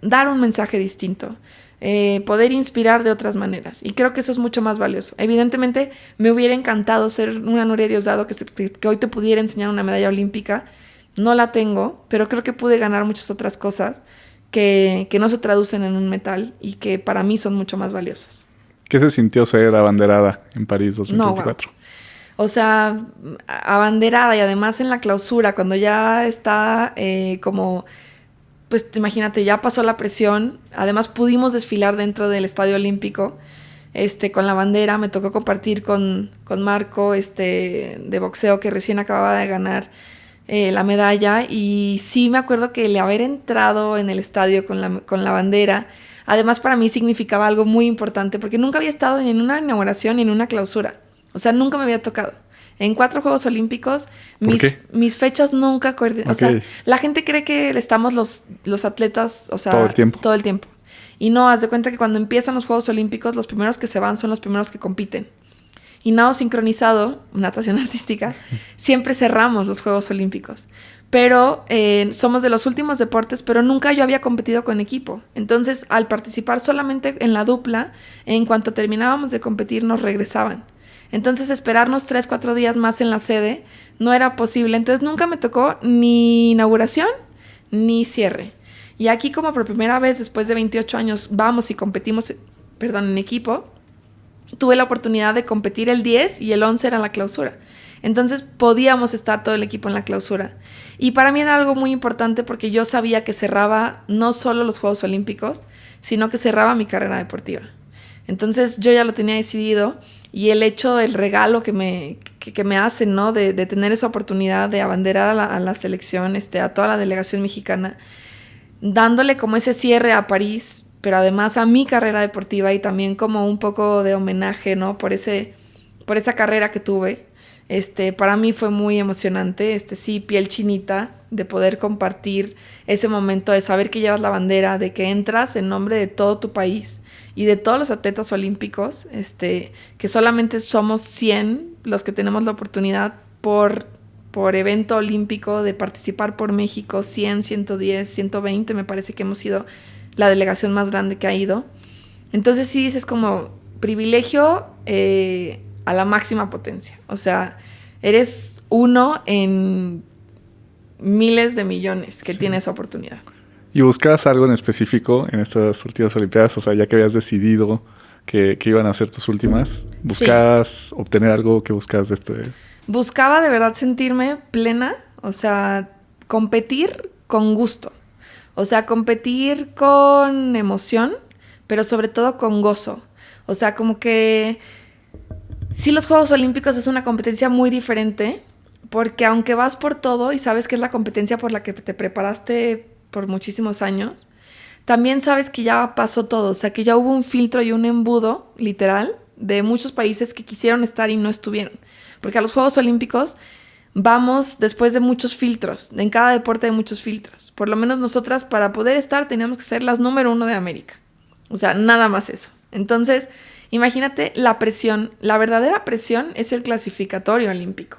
A: dar un mensaje distinto. Poder inspirar de otras maneras, y creo que eso es mucho más valioso. Evidentemente me hubiera encantado ser una Nuria Diosdado que hoy te pudiera enseñar una medalla olímpica. No la tengo, pero creo que pude ganar muchas otras cosas que no se traducen en un metal y que para mí son mucho más valiosas.
B: ¿Qué se sintió ser abanderada en París 2024?
A: No, wow. O sea, abanderada, y además en la clausura, cuando ya está como... Pues imagínate, ya pasó la presión. Además pudimos desfilar dentro del Estadio Olímpico con la bandera. Me tocó compartir con Marco de boxeo, que recién acababa de ganar la medalla. Y sí me acuerdo que el haber entrado en el estadio con la bandera, además para mí significaba algo muy importante, porque nunca había estado ni en una inauguración ni en una clausura. O sea, nunca me había tocado. En 4 Juegos Olímpicos, mis fechas nunca coordinan. Okay. O sea, la gente cree que estamos los atletas, o sea, todo el tiempo. Y no, haz de cuenta que cuando empiezan los Juegos Olímpicos, los primeros que se van son los primeros que compiten. Y nado sincronizado, natación artística, siempre cerramos los Juegos Olímpicos. Pero somos de los últimos deportes, pero nunca yo había competido con equipo. Entonces, al participar solamente en la dupla, en cuanto terminábamos de competir, nos regresaban. Entonces esperarnos 3-4 días más en la sede no era posible. Entonces nunca me tocó ni inauguración ni cierre. Y aquí, como por primera vez después de 28 años vamos y competimos, en equipo, tuve la oportunidad de competir el 10 y el 11 era la clausura. Entonces podíamos estar todo el equipo en la clausura. Y para mí era algo muy importante porque yo sabía que cerraba no solo los Juegos Olímpicos, sino que cerraba mi carrera deportiva. Entonces yo ya lo tenía decidido. Y el hecho, el regalo que me hacen, ¿no? De tener esa oportunidad de abanderar a la selección, a toda la delegación mexicana, dándole como ese cierre a París, pero además a mi carrera deportiva, y también como un poco de homenaje, ¿no? Por esa carrera que tuve. Para mí fue muy emocionante, sí, piel chinita, de poder compartir ese momento, de saber que llevas la bandera, de que entras en nombre de todo tu país y de todos los atletas olímpicos, que solamente somos 100 los que tenemos la oportunidad por evento olímpico de participar por México, 100, 110, 120, me parece que hemos sido la delegación más grande que ha ido. Entonces sí dices como privilegio a la máxima potencia. O sea, eres uno en miles de millones que tiene esa oportunidad.
B: ¿Y buscabas algo en específico en estas últimas Olimpiadas? O sea, ya que habías decidido que iban a ser tus últimas, ¿buscabas obtener algo que buscabas de este?
A: Buscaba de verdad sentirme plena, o sea, competir con gusto. O sea, competir con emoción, pero sobre todo con gozo. O sea, como que sí, los Juegos Olímpicos es una competencia muy diferente, porque aunque vas por todo y sabes que es la competencia por la que te preparaste por muchísimos años, también sabes que ya pasó todo, o sea, que ya hubo un filtro y un embudo, literal, de muchos países que quisieron estar y no estuvieron. Porque a los Juegos Olímpicos vamos después de muchos filtros, en cada deporte hay muchos filtros. Por lo menos nosotras, para poder estar, teníamos que ser las número 1 de América. O sea, nada más eso. Entonces, imagínate la presión. La verdadera presión es el clasificatorio olímpico.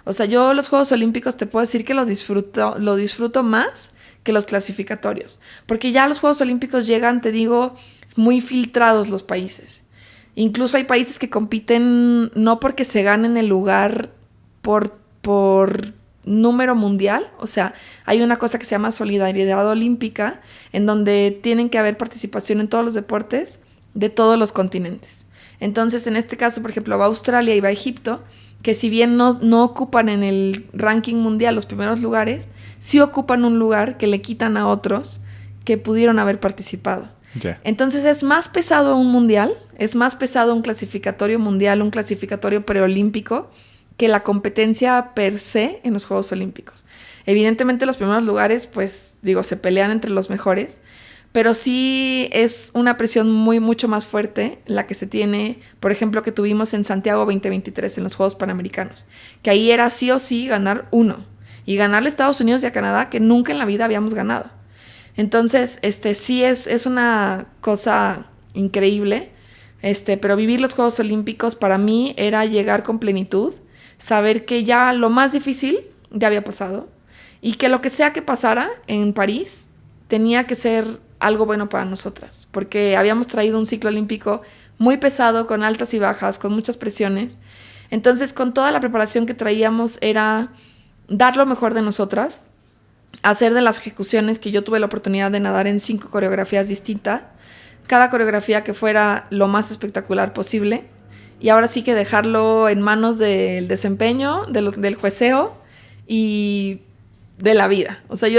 A: O sea, yo los Juegos Olímpicos te puedo decir que lo disfruto más que los clasificatorios. Porque ya los Juegos Olímpicos llegan, te digo, muy filtrados los países. Incluso hay países que compiten no porque se ganen el lugar por número mundial. O sea, hay una cosa que se llama solidaridad olímpica, en donde tienen que haber participación en todos los deportes de todos los continentes. Entonces, en este caso, por ejemplo, va Australia y va Egipto, que si bien no ocupan en el ranking mundial los primeros lugares, sí ocupan un lugar que le quitan a otros que pudieron haber participado.
B: Yeah.
A: Entonces es más pesado un mundial, es más pesado un clasificatorio mundial, un clasificatorio preolímpico, que la competencia per se en los Juegos Olímpicos. Evidentemente los primeros lugares, pues digo, se pelean entre los mejores, pero sí es una presión mucho más fuerte la que se tiene, por ejemplo, que tuvimos en Santiago 2023 en los Juegos Panamericanos, que ahí era sí o sí ganar uno, y ganarle a Estados Unidos y a Canadá, que nunca en la vida habíamos ganado. Entonces, sí es una cosa increíble, pero vivir los Juegos Olímpicos para mí era llegar con plenitud, saber que ya lo más difícil ya había pasado, y que lo que sea que pasara en París tenía que ser algo bueno para nosotras, porque habíamos traído un ciclo olímpico muy pesado, con altas y bajas, con muchas presiones. Entonces, con toda la preparación que traíamos era dar lo mejor de nosotras, hacer de las ejecuciones, que yo tuve la oportunidad de nadar en 5 coreografías distintas, cada coreografía que fuera lo más espectacular posible, y ahora sí que dejarlo en manos del desempeño, del jueceo y de la vida. O sea,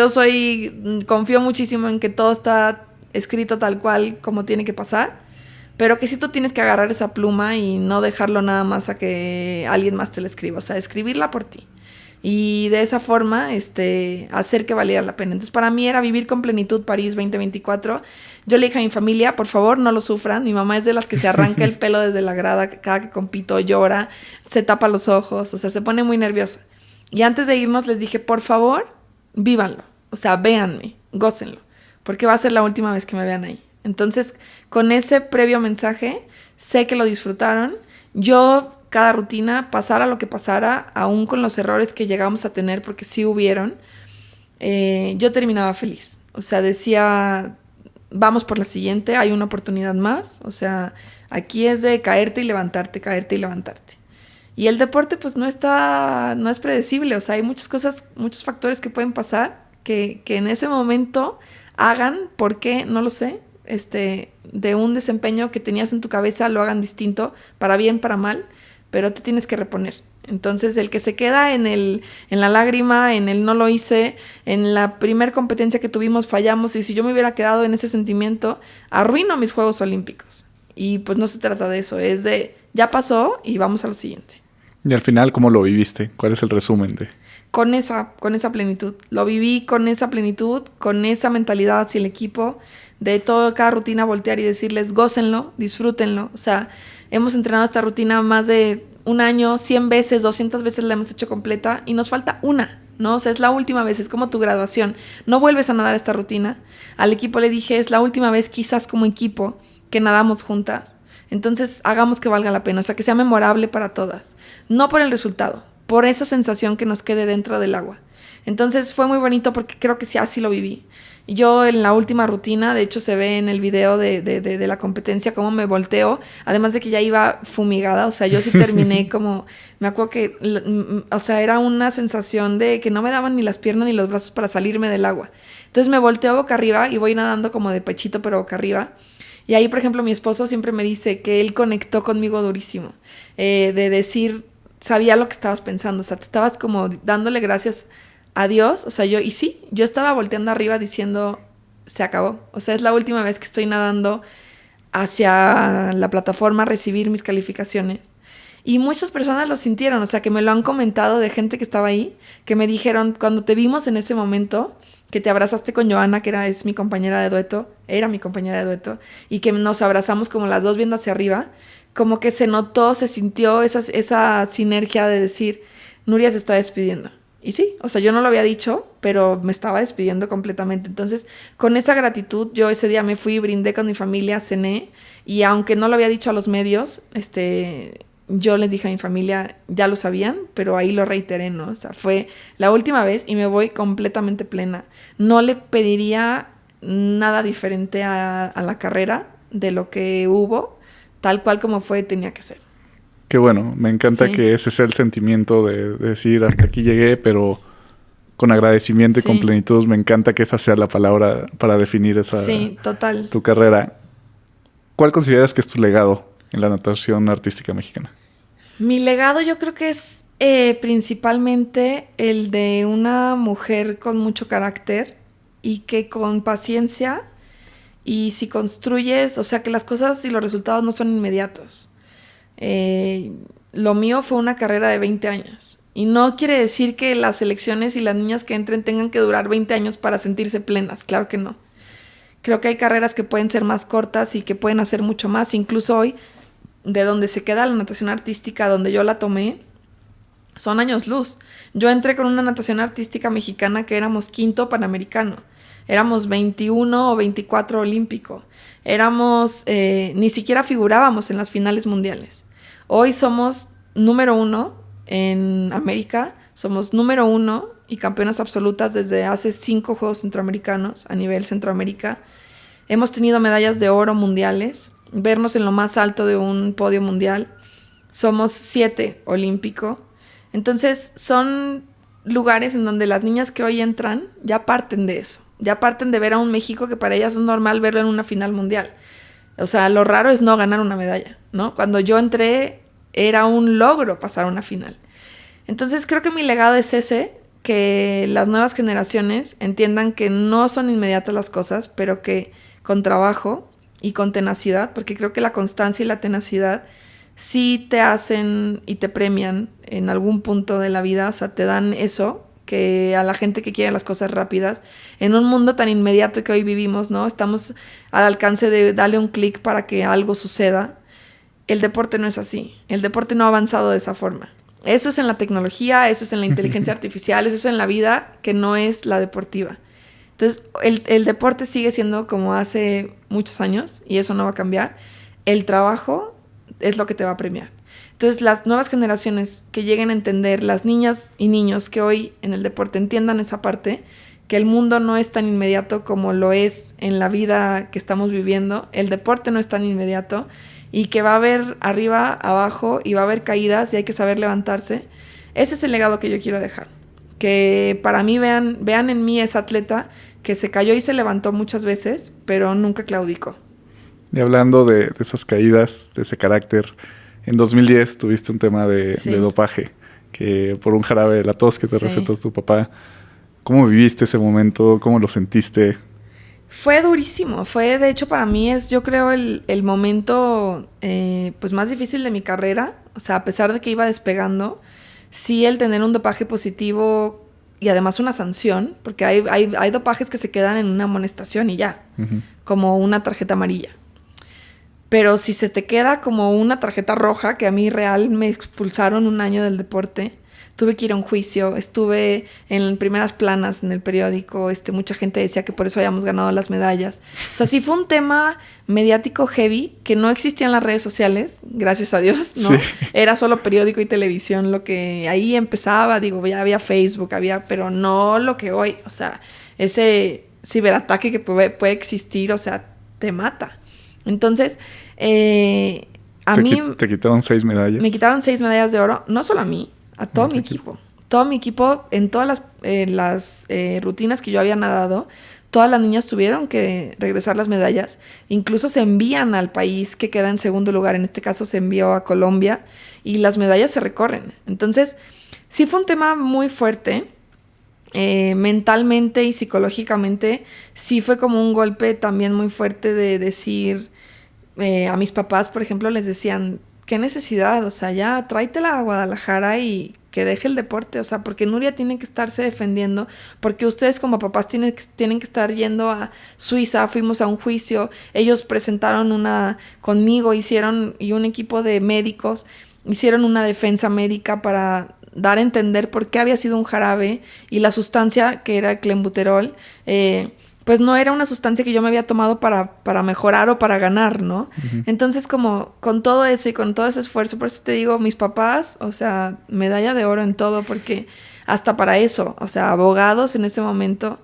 A: confío muchísimo en que todo está escrito tal cual como tiene que pasar, pero que sí tú tienes que agarrar esa pluma y no dejarlo nada más a que alguien más te la escriba, o sea, escribirla por ti. Y de esa forma, hacer que valiera la pena. Entonces, para mí era vivir con plenitud París 2024. Yo le dije a mi familia, por favor, no lo sufran. Mi mamá es de las que se arranca el pelo desde la grada cada que compito, llora, se tapa los ojos, o sea, se pone muy nerviosa. Y antes de irnos les dije, por favor, vívanlo. O sea, véanme, gócenlo, porque va a ser la última vez que me vean ahí. Entonces, con ese previo mensaje, sé que lo disfrutaron. Yo, cada rutina, pasara lo que pasara, aún con los errores que llegamos a tener, porque sí hubieron, yo terminaba feliz. O sea, decía, vamos por la siguiente, hay una oportunidad más. O sea, aquí es de caerte y levantarte, caerte y levantarte. Y el deporte, pues, no es predecible. O sea, hay muchas cosas, muchos factores que pueden pasar que en ese momento hagan, ¿por qué? No lo sé. De un desempeño que tenías en tu cabeza lo hagan distinto, para bien, para mal, pero te tienes que reponer. Entonces, el que se queda en la lágrima, en el no lo hice, en la primer competencia que tuvimos fallamos, y si yo me hubiera quedado en ese sentimiento, arruino mis Juegos Olímpicos. Y pues no se trata de eso, es de ya pasó y vamos a lo siguiente.
B: Y al final, ¿cómo lo viviste? ¿Cuál es el resumen de...?
A: Con esa plenitud. Lo viví con esa plenitud, con esa mentalidad hacia el equipo, de cada rutina voltear y decirles, gócenlo, disfrútenlo. O sea, hemos entrenado esta rutina más de un año, 100 veces, 200 veces la hemos hecho completa y nos falta una, ¿no? O sea, es la última vez, es como tu graduación. No vuelves a nadar esta rutina. Al equipo le dije, es la última vez quizás como equipo que nadamos juntas. Entonces, hagamos que valga la pena, o sea, que sea memorable para todas. No por el resultado, por esa sensación que nos quede dentro del agua. Entonces, fue muy bonito porque creo que sí, así lo viví. Yo en la última rutina, de hecho se ve en el video de la competencia cómo me volteo, además de que ya iba fumigada, o sea, yo sí terminé como, me acuerdo que, o sea, era una sensación de que no me daban ni las piernas ni los brazos para salirme del agua. Entonces me volteo boca arriba y voy nadando como de pechito pero boca arriba. Y ahí, por ejemplo, mi esposo siempre me dice que él conectó conmigo durísimo, de decir, sabía lo que estabas pensando, o sea, te estabas como dándole gracias a Dios, o sea, yo estaba volteando arriba diciendo, se acabó, o sea, es la última vez que estoy nadando hacia la plataforma a recibir mis calificaciones. Y muchas personas lo sintieron, o sea, que me lo han comentado de gente que estaba ahí, que me dijeron, cuando te vimos en ese momento, que te abrazaste con Joana, que era mi compañera de dueto, y que nos abrazamos como las dos viendo hacia arriba, como que se notó, se sintió esa sinergia de decir, Nuria se está despidiendo. Y sí, o sea, yo no lo había dicho, pero me estaba despidiendo completamente. Entonces, con esa gratitud, yo ese día me fui, brindé con mi familia, cené, y aunque no lo había dicho a los medios, yo les dije a mi familia, ya lo sabían, pero ahí lo reiteré, ¿no? O sea, fue la última vez y me voy completamente plena. No le pediría nada diferente a la carrera de lo que hubo, tal cual como fue, tenía que ser.
B: Qué bueno, me encanta que ese sea el sentimiento de decir hasta aquí llegué, pero con agradecimiento y con plenitud. Me encanta que esa sea la palabra para definir
A: total.
B: Tu carrera. ¿Cuál consideras que es tu legado en la natación artística mexicana?
A: Mi legado yo creo que es principalmente el de una mujer con mucho carácter y que con paciencia, y si construyes, o sea, que las cosas y los resultados no son inmediatos. Lo mío fue una carrera de 20 años. Y no quiere decir que las selecciones y las niñas que entren tengan que durar 20 años para sentirse plenas. Claro que no. Creo que hay carreras que pueden ser más cortas y que pueden hacer mucho más. Incluso hoy, de donde se queda la natación artística, donde yo la tomé, son años luz. Yo entré con una natación artística mexicana que éramos 5º panamericano. Éramos 21 o 24 olímpico. Ni siquiera figurábamos en las finales mundiales. Hoy somos número 1 en América, somos número 1 y campeonas absolutas desde hace 5 Juegos Centroamericanos a nivel Centroamérica. Hemos tenido medallas de oro mundiales, vernos en lo más alto de un podio mundial. Somos 7 olímpico. Entonces son lugares en donde las niñas que hoy entran ya parten de eso. Ya parten de ver a un México que para ellas es normal verlo en una final mundial. O sea, lo raro es no ganar una medalla, ¿no? Cuando yo entré era un logro pasar a una final. Entonces creo que mi legado es ese, que las nuevas generaciones entiendan que no son inmediatas las cosas, pero que con trabajo y con tenacidad, porque creo que la constancia y la tenacidad sí te hacen y te premian en algún punto de la vida, o sea, te dan eso que a la gente que quiere las cosas rápidas, en un mundo tan inmediato que hoy vivimos, ¿no? Estamos al alcance de darle un clic para que algo suceda. El deporte no es así. El deporte no ha avanzado de esa forma. Eso es en la tecnología, eso es en la inteligencia artificial, eso es en la vida que no es la deportiva. Entonces, el deporte sigue siendo como hace muchos años y eso no va a cambiar. El trabajo es lo que te va a premiar. Entonces, las nuevas generaciones que lleguen a entender, las niñas y niños que hoy en el deporte entiendan esa parte, que el mundo no es tan inmediato como lo es en la vida que estamos viviendo, el deporte no es tan inmediato y que va a haber arriba, abajo y va a haber caídas y hay que saber levantarse. Ese es el legado que yo quiero dejar. Que para mí vean en mí esa atleta que se cayó y se levantó muchas veces, pero nunca claudicó.
B: Y hablando de esas caídas, de ese carácter, en 2010 tuviste un tema de dopaje, que por un jarabe de la tos que te recetó tu papá. ¿Cómo viviste ese momento? ¿Cómo lo sentiste?
A: Fue durísimo. Fue, de hecho, para mí es, yo creo, el momento pues más difícil de mi carrera. O sea, a pesar de que iba despegando, sí el tener un dopaje positivo y además una sanción, porque hay dopajes que se quedan en una amonestación y ya, como una tarjeta amarilla. Pero si se te queda como una tarjeta roja, que a mí real me expulsaron 1 año del deporte, tuve que ir a un juicio, estuve en primeras planas en el periódico, mucha gente decía que por eso habíamos ganado las medallas. O sea, sí fue un tema mediático heavy, que no existían las redes sociales, gracias a Dios, ¿no? Sí. Era solo periódico y televisión lo que ahí empezaba, digo, ya había Facebook, pero no lo que hoy, o sea, ese ciberataque que puede existir, o sea, te mata. Entonces,
B: Te quitaron 6 medallas.
A: Me quitaron 6 medallas de oro, no solo a mí, a todo mi equipo. Todo mi equipo, en todas las rutinas que yo había nadado, todas las niñas tuvieron que regresar las medallas. Incluso se envían al país que queda en segundo lugar. En este caso se envió a Colombia y las medallas se recorren. Entonces, sí fue un tema muy fuerte. Mentalmente y psicológicamente, sí fue como un golpe también muy fuerte de decir... a mis papás, por ejemplo, les decían, ¿qué necesidad? O sea, ya tráetela a Guadalajara y que deje el deporte. O sea, porque Nuria tiene que estarse defendiendo, porque ustedes como papás tienen que estar yendo a Suiza. Fuimos a un juicio, ellos presentaron conmigo, y un equipo de médicos hicieron una defensa médica para dar a entender por qué había sido un jarabe y la sustancia que era el clenbuterol, pues no era una sustancia que yo me había tomado para mejorar o para ganar, ¿no? Uh-huh. Entonces, como con todo eso y con todo ese esfuerzo, por eso te digo, mis papás, o sea, medalla de oro en todo, porque hasta para eso, o sea, abogados en ese momento.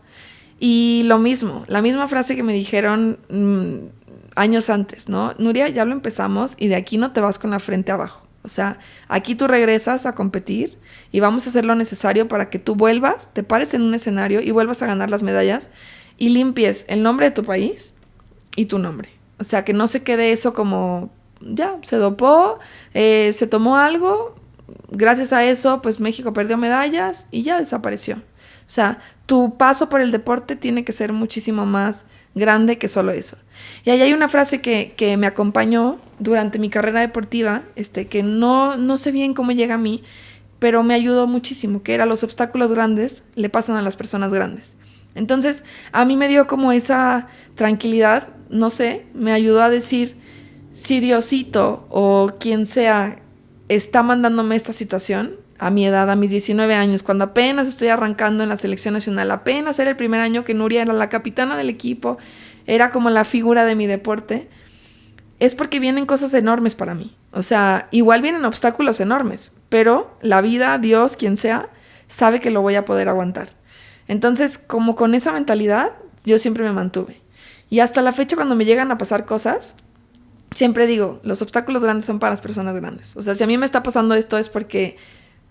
A: Y lo mismo, la misma frase que me dijeron años antes, ¿no? Nuria, ya lo empezamos y de aquí no te vas con la frente abajo. O sea, aquí tú regresas a competir y vamos a hacer lo necesario para que tú vuelvas, te pares en un escenario y vuelvas a ganar las medallas y limpies el nombre de tu país y tu nombre. O sea, que no se quede eso como, ya, se dopó, se tomó algo, gracias a eso, pues México perdió medallas y ya desapareció. O sea, tu paso por el deporte tiene que ser muchísimo más grande que solo eso. Y ahí hay una frase que me acompañó durante mi carrera deportiva, que no sé bien cómo llega a mí, pero me ayudó muchísimo, que era: los obstáculos grandes le pasan a las personas grandes. Entonces, a mí me dio como esa tranquilidad, no sé, me ayudó a decir, si Diosito o quien sea está mandándome esta situación, a mi edad, a mis 19 años, cuando apenas estoy arrancando en la selección nacional, apenas era el primer año que Nuria era la capitana del equipo, era como la figura de mi deporte, es porque vienen cosas enormes para mí. O sea, igual vienen obstáculos enormes, pero la vida, Dios, quien sea, sabe que lo voy a poder aguantar. Entonces, como con esa mentalidad, yo siempre me mantuve. Y hasta la fecha, cuando me llegan a pasar cosas, siempre digo, los obstáculos grandes son para las personas grandes. O sea, si a mí me está pasando esto es porque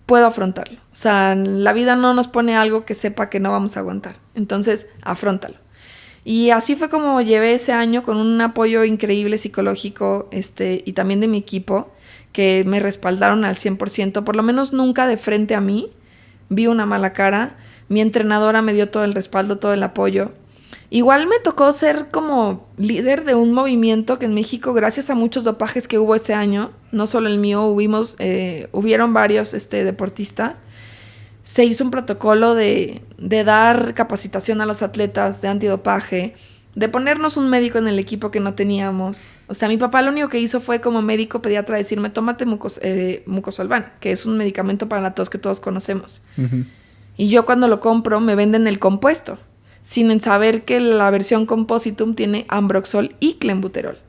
A: puedo afrontarlo. O sea, la vida no nos pone algo que sepa que no vamos a aguantar. Entonces, afróntalo. Y así fue como llevé ese año, con un apoyo increíble psicológico, y también de mi equipo, que me respaldaron al 100%. Por lo menos nunca de frente a mí vi una mala cara. Mi entrenadora me dio todo el respaldo, todo el apoyo. Igual me tocó ser como líder de un movimiento que en México, gracias a muchos dopajes que hubo ese año, no solo el mío, hubieron varios deportistas, se hizo un protocolo de dar capacitación a los atletas de antidopaje, de ponernos un médico en el equipo que no teníamos. O sea, mi papá lo único que hizo fue, como médico pediatra, decirme, tómate Mucosolvan, que es un medicamento para la tos que todos conocemos. Uh-huh. Y yo, cuando lo compro, me venden el compuesto, sin saber que la versión Compositum tiene Ambroxol y Clenbuterol.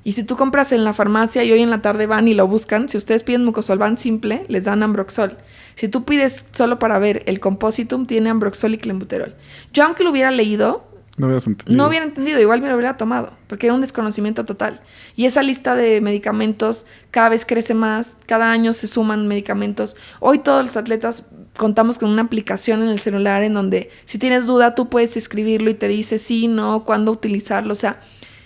A: Y si tú compras en la farmacia y hoy en la tarde van y lo buscan, si ustedes piden Mucosolvan simple, les dan Ambroxol. Si tú pides solo para ver el Compositum, tiene Ambroxol y Clenbuterol. Yo, aunque lo hubiera leído, no hubiera entendido, igual me lo hubiera tomado, porque era un desconocimiento total. Y esa lista de medicamentos cada vez crece más, cada año se suman medicamentos. Hoy todos los atletas contamos con una aplicación en el celular en donde, si tienes duda, tú puedes escribirlo y te dice sí, no, cuándo utilizarlo. O sea,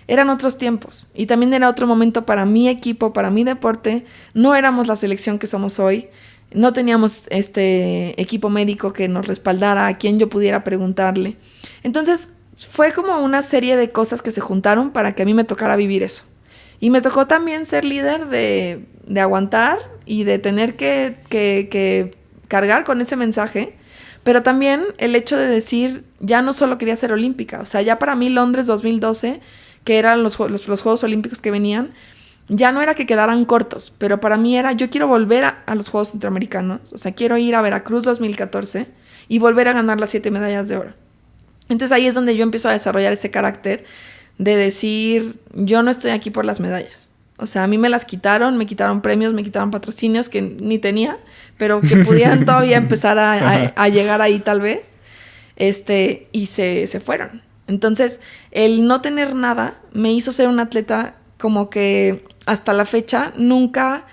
A: eran otros tiempos. Y también era otro momento para mi equipo, para mi deporte. No éramos la selección que somos hoy. No teníamos equipo médico que nos respaldara, a quien yo pudiera preguntarle. Entonces, fue como una serie de cosas que se juntaron para que a mí me tocara vivir eso. Y me tocó también ser líder de aguantar y de tener que cargar con ese mensaje, pero también el hecho de decir, ya no solo quería ser olímpica. O sea, ya para mí Londres 2012, que eran los Juegos Olímpicos que venían, ya no era que quedaran cortos, pero para mí era, yo quiero volver a los Juegos Centroamericanos. O sea, quiero ir a Veracruz 2014 y volver a ganar las 7 medallas de oro. Entonces ahí es donde yo empiezo a desarrollar ese carácter de decir, yo no estoy aquí por las medallas. O sea, a mí me las quitaron, me quitaron premios, me quitaron patrocinios que ni tenía, pero que pudieran todavía empezar a llegar ahí tal vez. y se fueron. Entonces, el no tener nada me hizo ser un atleta como que hasta la fecha nunca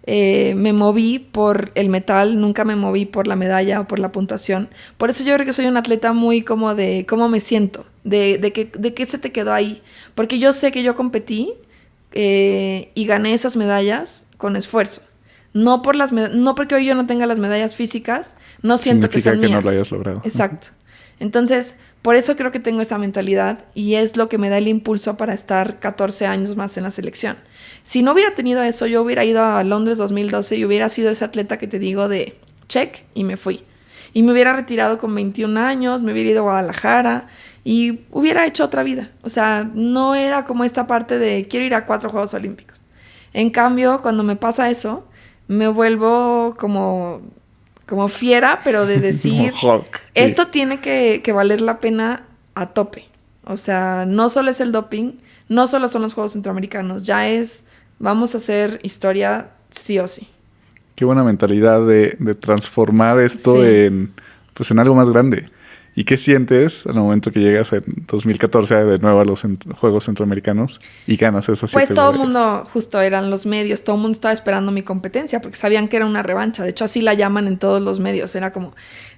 A: me moví por el metal, nunca me moví por la medalla o por la puntuación. Por eso yo creo que soy un atleta muy como de cómo me siento, de qué se te quedó ahí. Porque yo sé que yo competí y gané esas medallas con esfuerzo. No porque hoy yo no tenga las medallas físicas, no siento que son mías.
B: Significa que no lo hayas logrado.
A: Exacto. Entonces, por eso creo que tengo esa mentalidad y es lo que me da el impulso para estar 14 años más en la selección. Si no hubiera tenido eso, yo hubiera ido a Londres 2012 y hubiera sido ese atleta que te digo de check y me fui. Y me hubiera retirado con 21 años, me hubiera ido a Guadalajara y hubiera hecho otra vida. O sea, no era como esta parte de quiero ir a 4 Juegos Olímpicos. En cambio, cuando me pasa eso, me vuelvo como fiera, pero de decir, esto tiene que valer la pena a tope. O sea, no solo es el doping, no solo son los Juegos Centroamericanos, ya es, vamos a hacer historia sí o sí.
B: Qué buena mentalidad de transformar esto en algo más grande. ¿Y qué sientes al momento que llegas en 2014 de nuevo a los Juegos Centroamericanos y ganas esas 7
A: Pues todo el
B: medallas?
A: mundo, justo eran los medios, todo el mundo estaba esperando mi competencia porque sabían que era una revancha. De hecho, así la llaman en todos los medios. Era como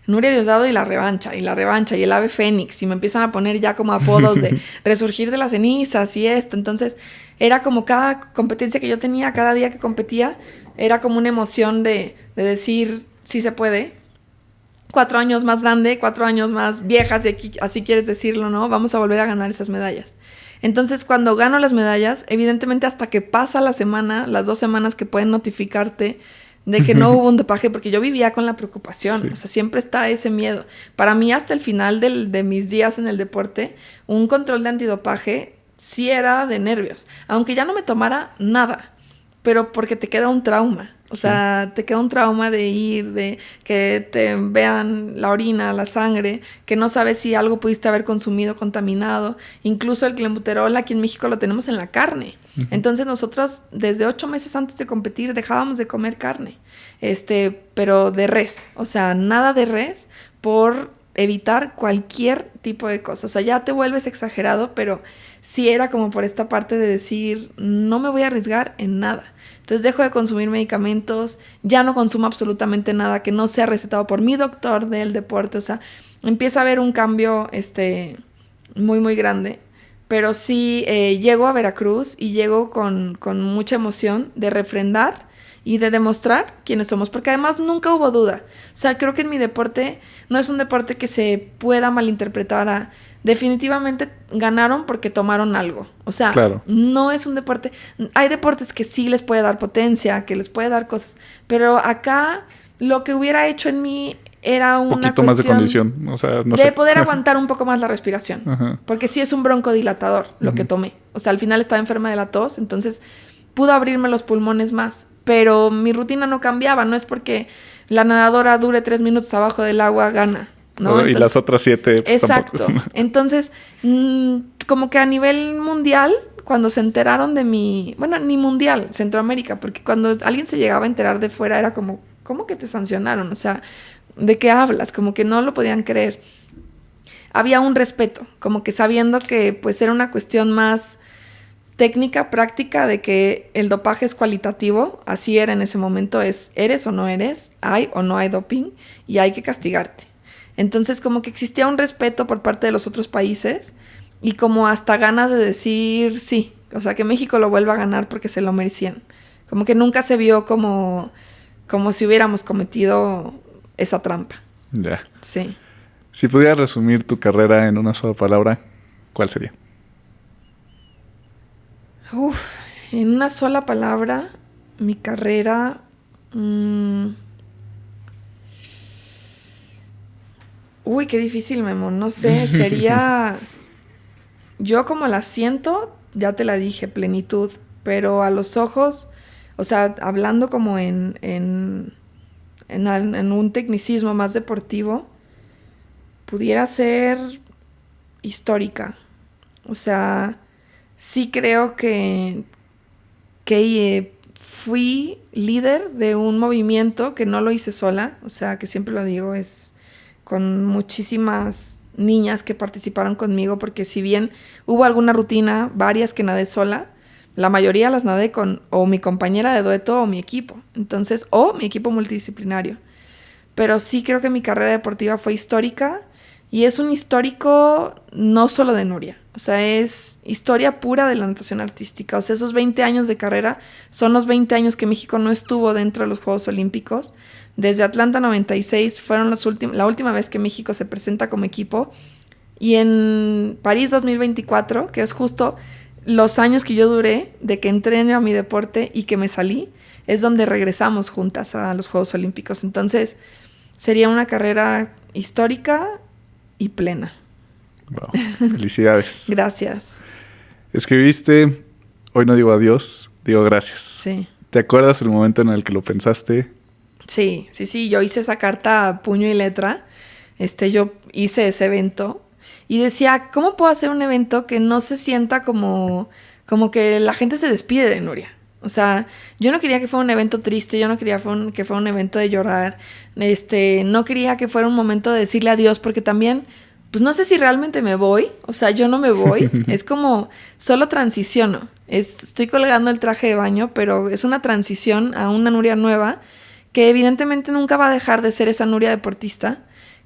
A: Nuria Diosdado y la revancha, y el ave fénix. Y me empiezan a poner ya como apodos de resurgir de las cenizas y esto. Entonces, era como cada competencia que yo tenía, cada día que competía, era como una emoción de decir, sí se puede. 4 años más grande, 4 años más vieja, si así quieres decirlo, ¿no? Vamos a volver a ganar esas medallas. Entonces, cuando gano las medallas, evidentemente hasta que pasa la semana, las 2 semanas que pueden notificarte de que no hubo un dopaje, porque yo vivía con la preocupación, sí. O sea, siempre está ese miedo. Para mí, hasta el final de mis días en el deporte, un control de antidopaje sí era de nervios, aunque ya no me tomara nada, pero porque te queda un trauma. O sea, te queda un trauma de ir, de que te vean la orina, la sangre, que no sabes si algo pudiste haber consumido contaminado. Incluso el clenbuterol aquí en México lo tenemos en la carne. Uh-huh. Entonces nosotros desde 8 meses antes de competir dejábamos de comer carne, pero de res. O sea, nada de res por evitar cualquier tipo de cosa. O sea, ya te vuelves exagerado, pero sí era como por esta parte de decir, no me voy a arriesgar en nada. Entonces dejo de consumir medicamentos, ya no consumo absolutamente nada que no sea recetado por mi doctor del deporte. O sea, empieza a haber un cambio muy, muy grande. Pero sí llego a Veracruz y llego con mucha emoción de refrendar y de demostrar quiénes somos. Porque además nunca hubo duda. O sea, creo que en mi deporte no es un deporte que se pueda malinterpretar a... Definitivamente ganaron porque tomaron algo. O sea, claro. No es un deporte... Hay deportes que sí les puede dar potencia, que les puede dar cosas. Pero acá lo que hubiera hecho en mí era una
B: poquito más de condición. O sea, no
A: de
B: sé.
A: Poder aguantar un poco más la respiración. Uh-huh. Porque sí es un broncodilatador lo uh-huh. que tomé. O sea, al final estaba enferma de la tos. Entonces pudo abrirme los pulmones más. Pero mi rutina no cambiaba. No es porque la nadadora dure 3 minutos abajo del agua, gana. ¿No?
B: Entonces, y las otras 7 pues,
A: exacto. Tampoco. Entonces, como que a nivel mundial, cuando se enteraron de mi... Bueno, ni mundial, Centroamérica, porque cuando alguien se llegaba a enterar de fuera era como, ¿cómo que te sancionaron? O sea, ¿de qué hablas? Como que no lo podían creer. Había un respeto, como que sabiendo que pues era una cuestión más técnica, práctica, de que el dopaje es cualitativo, así era en ese momento, es eres o no eres, hay o no hay doping y hay que castigarte. Entonces como que existía un respeto por parte de los otros países y como hasta ganas de decir sí, o sea, que México lo vuelva a ganar porque se lo merecían. Como que nunca se vio como si hubiéramos cometido esa trampa.
B: Ya.
A: Sí.
B: Si pudieras resumir tu carrera en una sola palabra, ¿cuál sería?
A: En una sola palabra, mi carrera... Uy, qué difícil, Memo. No sé, sería... Yo como la siento, ya te la dije, plenitud. Pero a los ojos, o sea, hablando como en un tecnicismo más deportivo, pudiera ser histórica. O sea, sí creo que fui líder de un movimiento que no lo hice sola. O sea, que siempre lo digo, es con muchísimas niñas que participaron conmigo, porque si bien hubo alguna rutina, varias que nadé sola, la mayoría las nadé con o mi compañera de dueto o mi equipo. Entonces, o mi equipo multidisciplinario. Pero sí creo que mi carrera deportiva fue histórica y es un histórico no solo de Nuria. O sea, es historia pura de la natación artística. O sea, esos 20 años de carrera son los 20 años que México no estuvo dentro de los Juegos Olímpicos. Desde Atlanta 96 fueron la última vez que México se presenta como equipo. Y en París 2024, que es justo los años que yo duré de que entré a mi deporte y que me salí, es donde regresamos juntas a los Juegos Olímpicos. Entonces, sería una carrera histórica y plena.
B: Wow, felicidades.
A: Gracias.
B: Escribiste, hoy no digo adiós, digo gracias.
A: Sí.
B: ¿Te acuerdas el momento en el que lo pensaste?
A: Sí. Yo hice esa carta a puño y letra. Yo hice ese evento y decía, ¿cómo puedo hacer un evento que no se sienta como que la gente se despide de Nuria? O sea, yo no quería que fuera un evento triste, yo no quería que fuera un evento de llorar, no quería que fuera un momento de decirle adiós, porque también, pues no sé si realmente me voy, o sea, yo no me voy, es como solo transiciono, estoy colgando el traje de baño, pero es una transición a una Nuria nueva, que evidentemente nunca va a dejar de ser esa Nuria deportista,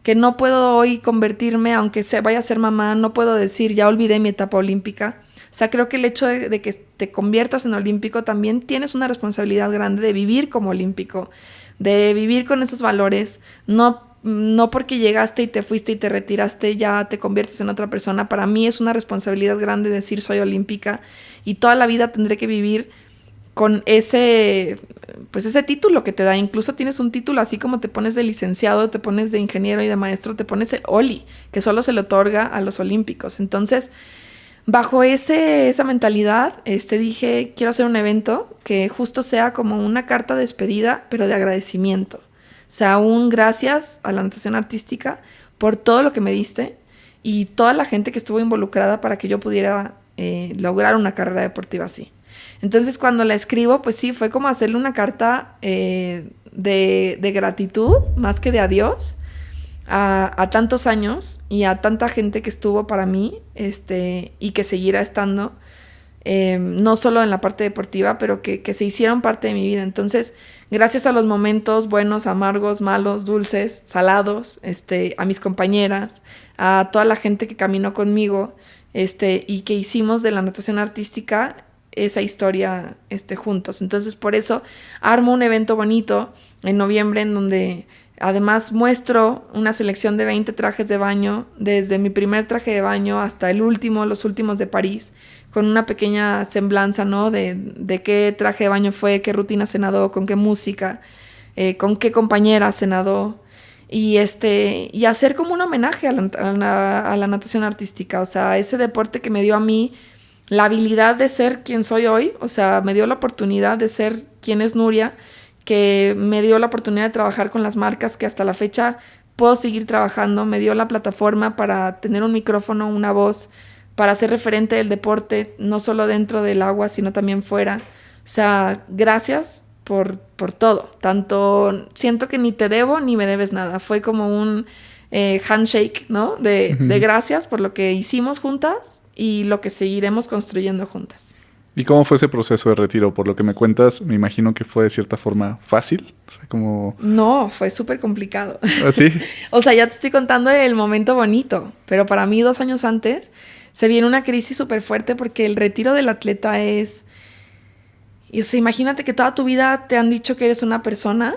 A: que no puedo hoy convertirme, aunque vaya a ser mamá, no puedo decir, ya olvidé mi etapa olímpica. O sea, creo que el hecho de que te conviertas en olímpico también tienes una responsabilidad grande de vivir como olímpico, de vivir con esos valores, no porque llegaste y te fuiste y te retiraste ya te conviertes en otra persona. Para mí es una responsabilidad grande decir soy olímpica y toda la vida tendré que vivir con ese título que te da. Incluso tienes un título, así como te pones de licenciado, te pones de ingeniero y de maestro, te pones el Oli, que solo se le otorga a los olímpicos. Entonces, bajo esa mentalidad, dije, quiero hacer un evento que justo sea como una carta de despedida, pero de agradecimiento. O sea, un gracias a la natación artística por todo lo que me diste y toda la gente que estuvo involucrada para que yo pudiera lograr una carrera deportiva así. Entonces, cuando la escribo, pues sí, fue como hacerle una carta de gratitud, más que de adiós, a tantos años y a tanta gente que estuvo para mí y que seguirá estando, no solo en la parte deportiva, pero que se hicieron parte de mi vida. Entonces, gracias a los momentos buenos, amargos, malos, dulces, salados, a mis compañeras, a toda la gente que caminó conmigo y que hicimos de la natación artística esa historia juntos. Entonces, por eso armo un evento bonito en noviembre en donde además muestro una selección de 20 trajes de baño, desde mi primer traje de baño hasta los últimos de París, con una pequeña semblanza, ¿no? de qué traje de baño fue, qué rutina se nadó, con qué música, con qué compañera se nadó, y hacer como un homenaje a la natación artística, o sea, ese deporte que me dio a mí la habilidad de ser quien soy hoy, o sea, me dio la oportunidad de ser quien es Nuria, que me dio la oportunidad de trabajar con las marcas que hasta la fecha puedo seguir trabajando, me dio la plataforma para tener un micrófono, una voz, para ser referente del deporte, no solo dentro del agua, sino también fuera. O sea, gracias por todo. Tanto siento que ni te debo ni me debes nada. Fue como un handshake, ¿no? De gracias por lo que hicimos juntas y lo que seguiremos construyendo juntas.
B: ¿Y cómo fue ese proceso de retiro? Por lo que me cuentas, me imagino que fue de cierta forma fácil. O sea, como...
A: No, fue súper complicado.
B: ¿Ah, sí?
A: O sea, ya te estoy contando el momento bonito, pero para mí 2 años antes se viene una crisis súper fuerte porque el retiro del atleta es... O sea, imagínate que toda tu vida te han dicho que eres una persona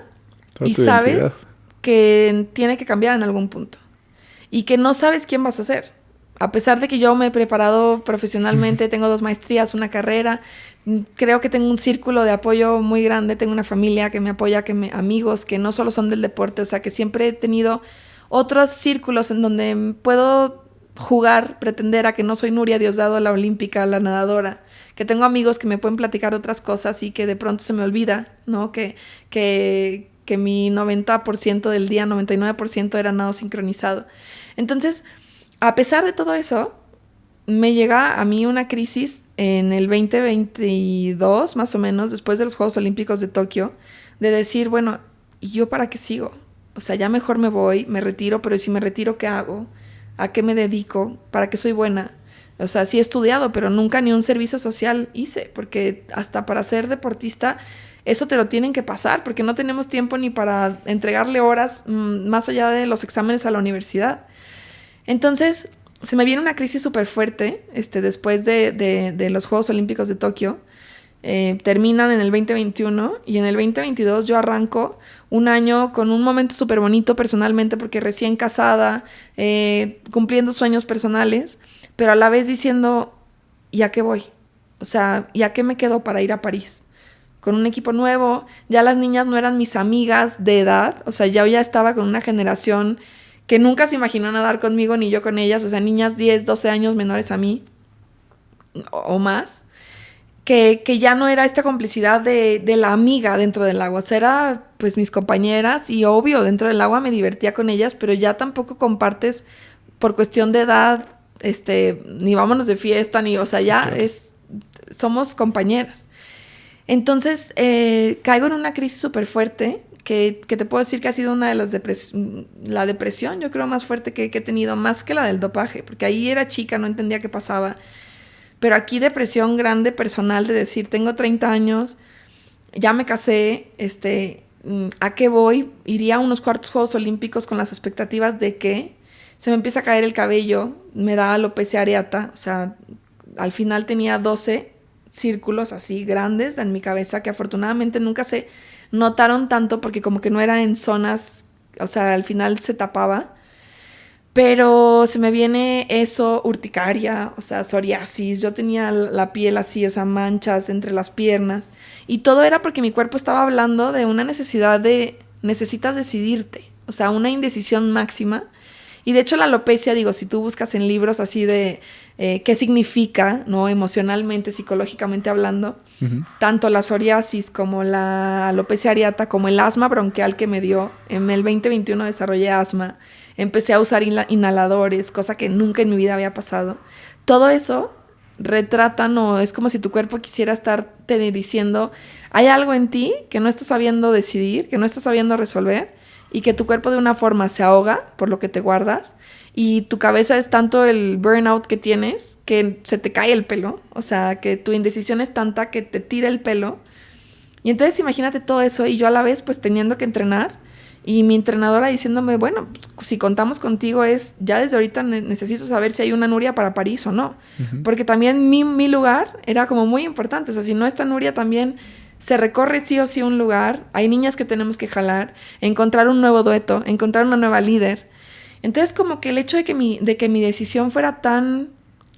A: y sabes identidad. Que tiene que cambiar en algún punto y que no sabes quién vas a ser. A pesar de que yo me he preparado profesionalmente, tengo 2 maestrías, una carrera, creo que tengo un círculo de apoyo muy grande, tengo una familia que me apoya, amigos que no solo son del deporte, o sea, que siempre he tenido otros círculos en donde puedo jugar, pretender a que no soy Nuria Diosdado, la olímpica, la nadadora, que tengo amigos que me pueden platicar otras cosas y que de pronto se me olvida, ¿no? Que mi 90% del día, 99% era nado sincronizado. Entonces, a pesar de todo eso, me llega a mí una crisis en el 2022, más o menos, después de los Juegos Olímpicos de Tokio, de decir, bueno, ¿y yo para qué sigo? O sea, ya mejor me voy, me retiro, pero si me retiro, ¿qué hago? ¿A qué me dedico? ¿Para qué soy buena? O sea, sí he estudiado, pero nunca ni un servicio social hice, porque hasta para ser deportista eso te lo tienen que pasar, porque no tenemos tiempo ni para entregarle horas más allá de los exámenes a la universidad. Entonces, se me viene una crisis súper fuerte después de los Juegos Olímpicos de Tokio. Terminan en el 2021 y en el 2022 yo arranco un año con un momento súper bonito personalmente porque recién casada, cumpliendo sueños personales, pero a la vez diciendo, ¿y a qué voy? O sea, ¿y a qué me quedo para ir a París? Con un equipo nuevo, ya las niñas no eran mis amigas de edad, o sea, yo ya estaba con una generación que nunca se imaginó nadar conmigo ni yo con ellas, o sea, niñas 10, 12 años menores a mí o más. Que ya no era esta complicidad de la amiga dentro del agua, o sea, era pues mis compañeras y obvio dentro del agua me divertía con ellas, pero ya tampoco compartes por cuestión de edad, ni vámonos de fiesta, ni, o sea, ya claro. Somos compañeras. Entonces caigo en una crisis súper fuerte que te puedo decir que ha sido una de las la depresión, yo creo, más fuerte que he tenido, más que la del dopaje, porque ahí era chica, no entendía qué pasaba. Pero aquí depresión grande personal de decir, tengo 30 años, ya me casé, ¿a qué voy? Iría a unos cuartos Juegos Olímpicos con las expectativas de que se me empieza a caer el cabello, me da alopecia areata, o sea, al final tenía 12 círculos así grandes en mi cabeza que afortunadamente nunca se notaron tanto porque como que no eran en zonas, o sea, al final se tapaba. Pero se me viene eso, urticaria, o sea, psoriasis. Yo tenía la piel así, esas manchas entre las piernas. Y todo era porque mi cuerpo estaba hablando de una necesidad de, necesitas decidirte. O sea, una indecisión máxima. Y de hecho la alopecia, digo, si tú buscas en libros así de qué significa, ¿no? Emocionalmente, psicológicamente hablando, tanto la psoriasis como la alopecia areata, como el asma bronquial que me dio. En el 2021 desarrollé asma. Empecé a usar inhaladores, cosa que nunca en mi vida había pasado. Todo eso retratan o es como si tu cuerpo quisiera estarte diciendo hay algo en ti que no estás sabiendo decidir, que no estás sabiendo resolver y que tu cuerpo de una forma se ahoga por lo que te guardas y tu cabeza es tanto el burnout que tienes que se te cae el pelo, o sea, que tu indecisión es tanta que te tira el pelo. Y entonces imagínate todo eso y yo a la vez pues teniendo que entrenar. Y mi entrenadora diciéndome, bueno, si contamos contigo ya desde ahorita necesito saber si hay una Nuria para París o no. Uh-huh. Porque también mi lugar era como muy importante. O sea, si no está Nuria también se recorre sí o sí un lugar. Hay niñas que tenemos que jalar, encontrar un nuevo dueto, encontrar una nueva líder. Entonces como que el hecho de que mi decisión fuera tan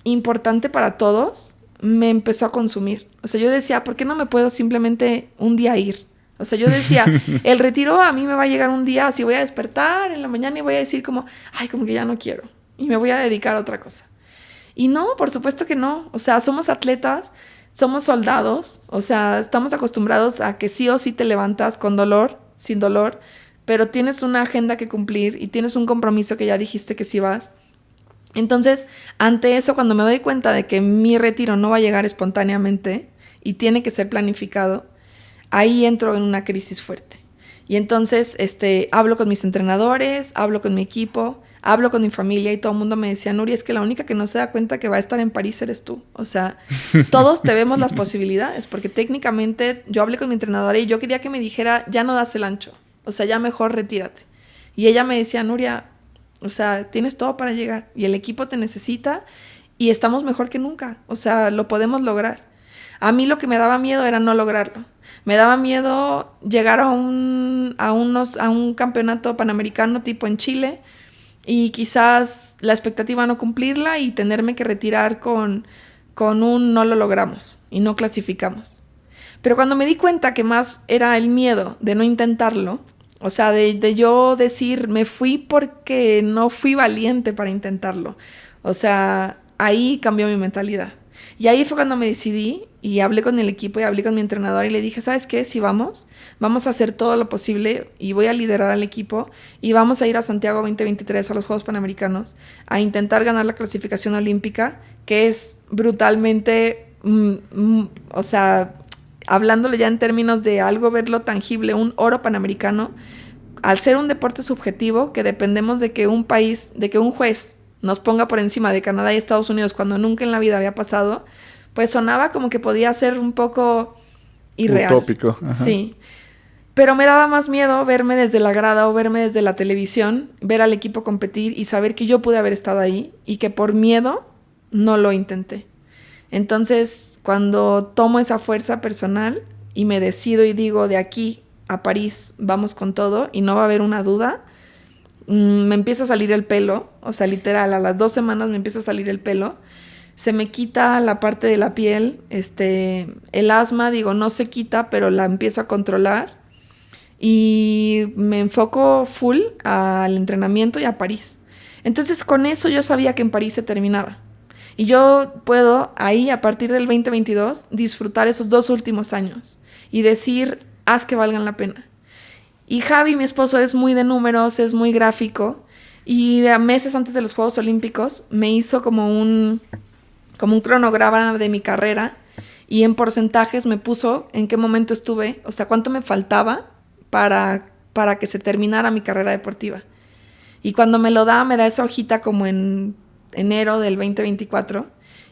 A: importante para todos me empezó a consumir. O sea, yo decía, ¿por qué no me puedo simplemente un día ir? O sea, yo decía, el retiro a mí me va a llegar un día, así voy a despertar en la mañana y voy a decir como, ay, como que ya no quiero. Y me voy a dedicar a otra cosa. Y no, por supuesto que no. O sea, somos atletas, somos soldados. O sea, estamos acostumbrados a que sí o sí te levantas con dolor, sin dolor. Pero tienes una agenda que cumplir y tienes un compromiso que ya dijiste que sí vas. Entonces, ante eso, cuando me doy cuenta de que mi retiro no va a llegar espontáneamente y tiene que ser planificado, ahí entro en una crisis fuerte. Y entonces hablo con mis entrenadores, hablo con mi equipo, hablo con mi familia y todo el mundo me decía, Nuria, es que la única que no se da cuenta que va a estar en París eres tú. O sea, todos te vemos las posibilidades, porque técnicamente yo hablé con mi entrenadora y yo quería que me dijera, ya no das el ancho, o sea, ya mejor retírate. Y ella me decía, Nuria, o sea, tienes todo para llegar y el equipo te necesita y estamos mejor que nunca, o sea, lo podemos lograr. A mí lo que me daba miedo era no lograrlo. Me daba miedo llegar a un campeonato panamericano tipo en Chile y quizás la expectativa no cumplirla y tenerme que retirar con un no lo logramos y no clasificamos. Pero cuando me di cuenta que más era el miedo de no intentarlo, o sea, de yo decir me fui porque no fui valiente para intentarlo, o sea, ahí cambió mi mentalidad. Y ahí fue cuando me decidí y hablé con el equipo y hablé con mi entrenador y le dije, ¿sabes qué? Si vamos a hacer todo lo posible y voy a liderar al equipo y vamos a ir a Santiago 2023 a los Juegos Panamericanos a intentar ganar la clasificación olímpica, que es brutalmente, o sea, hablándole ya en términos de algo, verlo tangible, un oro panamericano, al ser un deporte subjetivo, que dependemos de que un país, de que un juez nos ponga por encima de Canadá y Estados Unidos cuando nunca en la vida había pasado, pues sonaba como que podía ser un poco irreal.
B: Utópico. Ajá.
A: Sí. Pero me daba más miedo verme desde la grada o verme desde la televisión, ver al equipo competir y saber que yo pude haber estado ahí y que por miedo no lo intenté. Entonces, cuando tomo esa fuerza personal y me decido y digo, de aquí a París vamos con todo y no va a haber una duda, me empieza a salir el pelo, o sea, literal, a las 2 semanas me empieza a salir el pelo, se me quita la parte de la piel, el asma, digo, no se quita, pero la empiezo a controlar y me enfoco full al entrenamiento y a París. Entonces, con eso yo sabía que en París se terminaba. Y yo puedo ahí, a partir del 2022, disfrutar esos 2 últimos años y decir, haz que valgan la pena. Y Javi, mi esposo, es muy de números, es muy gráfico. Y a meses antes de los Juegos Olímpicos me hizo como un cronograma de mi carrera. Y en porcentajes me puso en qué momento estuve, o sea, cuánto me faltaba para que se terminara mi carrera deportiva. Y cuando me da esa hojita como en enero del 2024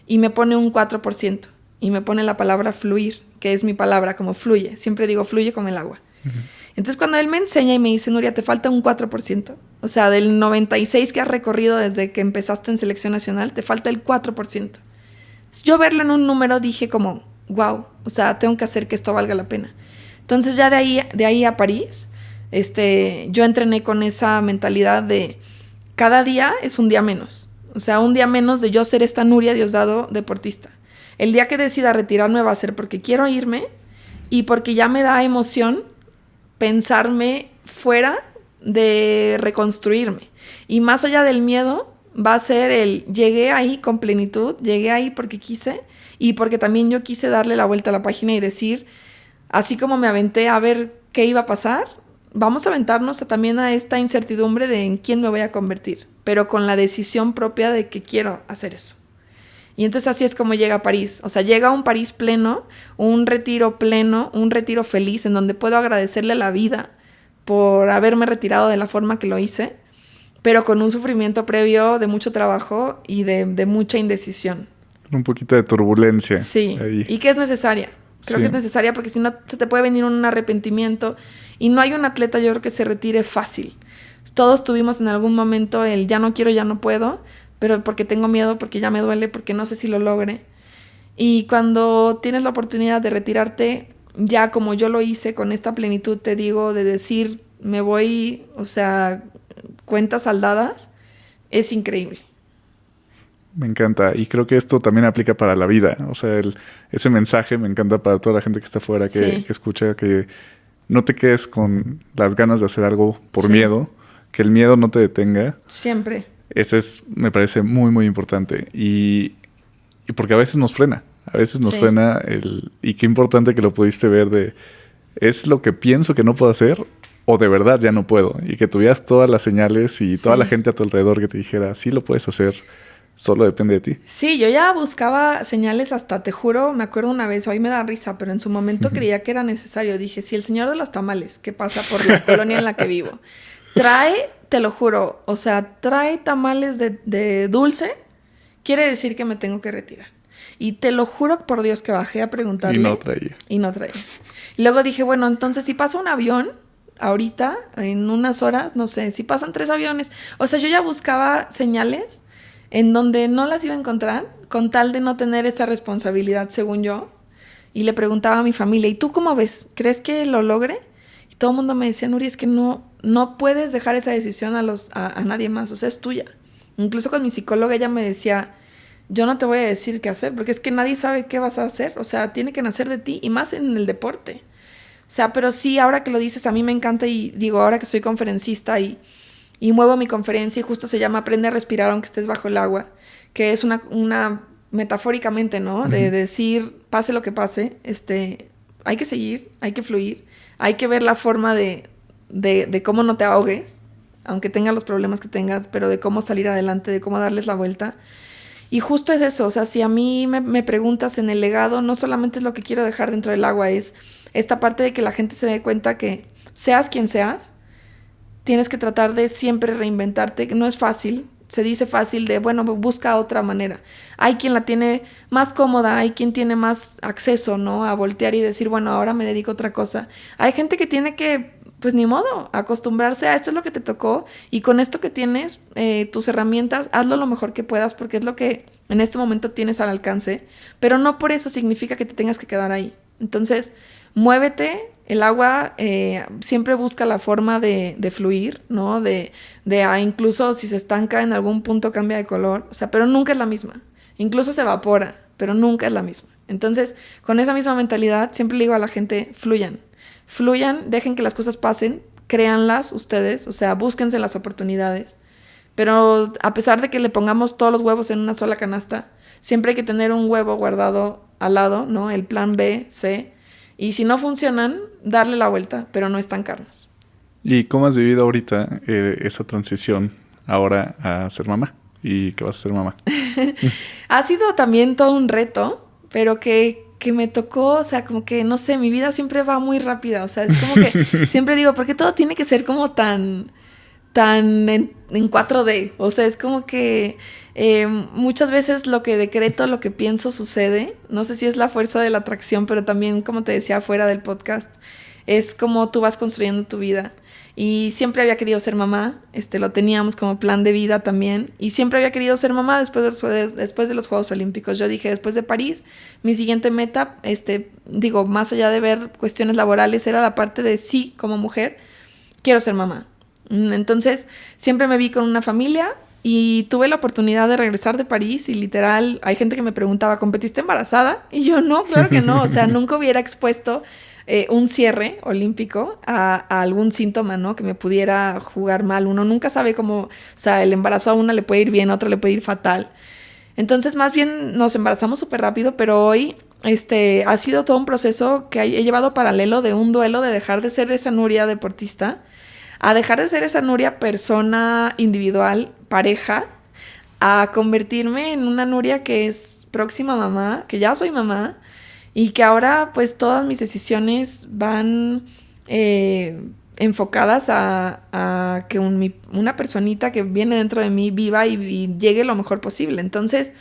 A: y me pone un 4% y me pone la palabra fluir, que es mi palabra, como fluye. Siempre digo fluye como el agua. Uh-huh. Entonces cuando él me enseña y me dice, Nuria, te falta un 4%, o sea, del 96 que has recorrido desde que empezaste en selección nacional, te falta el 4%. Yo verlo en un número dije como, wow, o sea, tengo que hacer que esto valga la pena. Entonces ya de ahí a París, yo entrené con esa mentalidad de cada día es un día menos. O sea, un día menos de yo ser esta Nuria Diosdado deportista. El día que decida retirarme va a ser porque quiero irme y porque ya me da emoción pensarme fuera de reconstruirme. Y más allá del miedo, va a ser llegué ahí con plenitud, llegué ahí porque quise y porque también yo quise darle la vuelta a la página y decir, así como me aventé a ver qué iba a pasar, vamos a aventarnos también a esta incertidumbre de en quién me voy a convertir, pero con la decisión propia de que quiero hacer eso. Y entonces así es como llega a París. O sea, llega un París pleno, un retiro feliz, en donde puedo agradecerle a la vida por haberme retirado de la forma que lo hice, pero con un sufrimiento previo de mucho trabajo y de mucha indecisión.
B: Un poquito de turbulencia.
A: Sí, ahí. Y que es necesaria. Creo que es necesaria porque si no se te puede venir un arrepentimiento y no hay un atleta, yo creo, que se retire fácil. Todos tuvimos en algún momento el ya no quiero, ya no puedo, pero porque tengo miedo, porque ya me duele, porque no sé si lo logre. Y cuando tienes la oportunidad de retirarte, ya como yo lo hice con esta plenitud, te digo, de decir me voy, o sea, cuentas saldadas, es increíble.
B: Me encanta. Y creo que esto también aplica para la vida. O sea, ese mensaje me encanta para toda la gente que está afuera, que escucha, que no te quedes con las ganas de hacer algo por miedo, que el miedo no te detenga.
A: Siempre.
B: Ese me parece muy, muy importante. Y porque a veces nos frena. A veces nos frena y qué importante que lo pudiste ver ¿es lo que pienso que no puedo hacer o de verdad ya no puedo? Y que tuvieras todas las señales y toda la gente a tu alrededor que te dijera, sí lo puedes hacer. Solo depende de ti.
A: Sí, yo ya buscaba señales hasta, te juro, me acuerdo una vez, hoy me da risa, pero en su momento creía que era necesario. Dije, si el señor de los tamales, que pasa por la colonia en la que vivo, te lo juro, o sea, trae tamales de dulce, quiere decir que me tengo que retirar. Y te lo juro por Dios que bajé a preguntarle. Y no traía. Y luego dije, bueno, entonces si pasa un avión, ahorita, en unas horas, no sé, si pasan 3 aviones. O sea, yo ya buscaba señales en donde no las iba a encontrar, con tal de no tener esa responsabilidad, según yo. Y le preguntaba a mi familia, ¿y tú cómo ves? ¿Crees que lo logre? Y todo el mundo me decía, Nuria, es que no puedes dejar esa decisión a nadie más, o sea, es tuya. Incluso con mi psicóloga, ella me decía, yo no te voy a decir qué hacer, porque es que nadie sabe qué vas a hacer, o sea, tiene que nacer de ti, y más en el deporte. O sea, pero sí, ahora que lo dices, a mí me encanta, y digo, ahora que soy conferencista y muevo mi conferencia y justo se llama Aprende a respirar aunque estés bajo el agua, que es una metafóricamente, ¿no? De decir, pase lo que pase, hay que seguir, hay que fluir, hay que ver la forma de cómo no te ahogues, aunque tengas los problemas que tengas, pero de cómo salir adelante, de cómo darles la vuelta. Y justo es eso, o sea, si a mí me preguntas en el legado, no solamente es lo que quiero dejar dentro del agua, es esta parte de que la gente se dé cuenta que seas quien seas, tienes que tratar de siempre reinventarte. No es fácil. Se dice fácil de, bueno, busca otra manera. Hay quien la tiene más cómoda, hay quien tiene más acceso, ¿no? A voltear y decir, bueno, ahora me dedico a otra cosa. Hay gente que tiene que, pues ni modo, acostumbrarse a esto es lo que te tocó y con esto que tienes, tus herramientas, hazlo lo mejor que puedas porque es lo que en este momento tienes al alcance, pero no por eso significa que te tengas que quedar ahí. Entonces, muévete. El agua siempre busca la forma de fluir, ¿no? Incluso si se estanca en algún punto cambia de color, o sea, pero nunca es la misma. Incluso se evapora, pero nunca es la misma. Entonces, con esa misma mentalidad, siempre le digo a la gente, fluyan, dejen que las cosas pasen, créanlas ustedes, o sea, búsquense las oportunidades. Pero a pesar de que le pongamos todos los huevos en una sola canasta, siempre hay que tener un huevo guardado al lado, ¿no? El plan B, C. Y si no funcionan, darle la vuelta, pero no estancarnos.
B: ¿Y cómo has vivido ahorita esa transición ahora a ser mamá? ¿Y qué vas a ser mamá?
A: Ha sido también todo un reto, pero que me tocó, o sea, como que, no sé, mi vida siempre va muy rápida. O sea, es como que siempre digo, ¿por qué todo tiene que ser como tan en 4D? O sea, es como que muchas veces lo que decreto, lo que pienso sucede. No sé si es la fuerza de la atracción, pero también, como te decía fuera del podcast, es como tú vas construyendo tu vida. Y siempre había querido ser mamá, lo teníamos como plan de vida también. Y siempre había querido ser mamá después de los Juegos Olímpicos. Yo dije, después de París, mi siguiente meta, más allá de ver cuestiones laborales, era la parte de sí, como mujer, quiero ser mamá. Entonces, siempre me vi con una familia y tuve la oportunidad de regresar de París y literal, hay gente que me preguntaba, ¿competiste embarazada? Y yo, no, claro que no, o sea, nunca hubiera expuesto un cierre olímpico a algún síntoma, ¿no? Que me pudiera jugar mal. Uno nunca sabe cómo, o sea, el embarazo a una le puede ir bien, a otra le puede ir fatal. Entonces, más bien nos embarazamos súper rápido, pero hoy ha sido todo un proceso que he llevado paralelo de un duelo de dejar de ser esa Nuria deportista a dejar de ser esa Nuria persona individual, pareja, a convertirme en una Nuria que es próxima mamá, que ya soy mamá, y que ahora pues todas mis decisiones van enfocadas a que una personita que viene dentro de mí viva y llegue lo mejor posible. Entonces,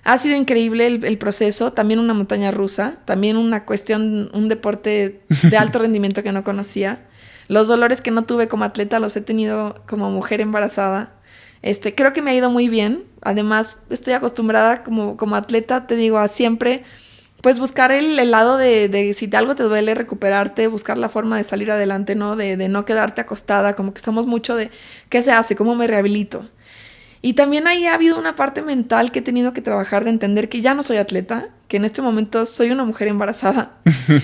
A: ha sido increíble el proceso, también una montaña rusa, también una cuestión, un deporte de alto rendimiento que no conocía. Los dolores que no tuve como atleta los he tenido como mujer embarazada. Creo que me ha ido muy bien. Además, estoy acostumbrada como atleta, te digo, a siempre pues buscar el lado de si algo te duele, recuperarte, buscar la forma de salir adelante, ¿no? De no quedarte acostada, como que estamos mucho de ¿qué se hace? ¿Cómo me rehabilito? Y también ahí ha habido una parte mental que he tenido que trabajar de entender que ya no soy atleta, que en este momento soy una mujer embarazada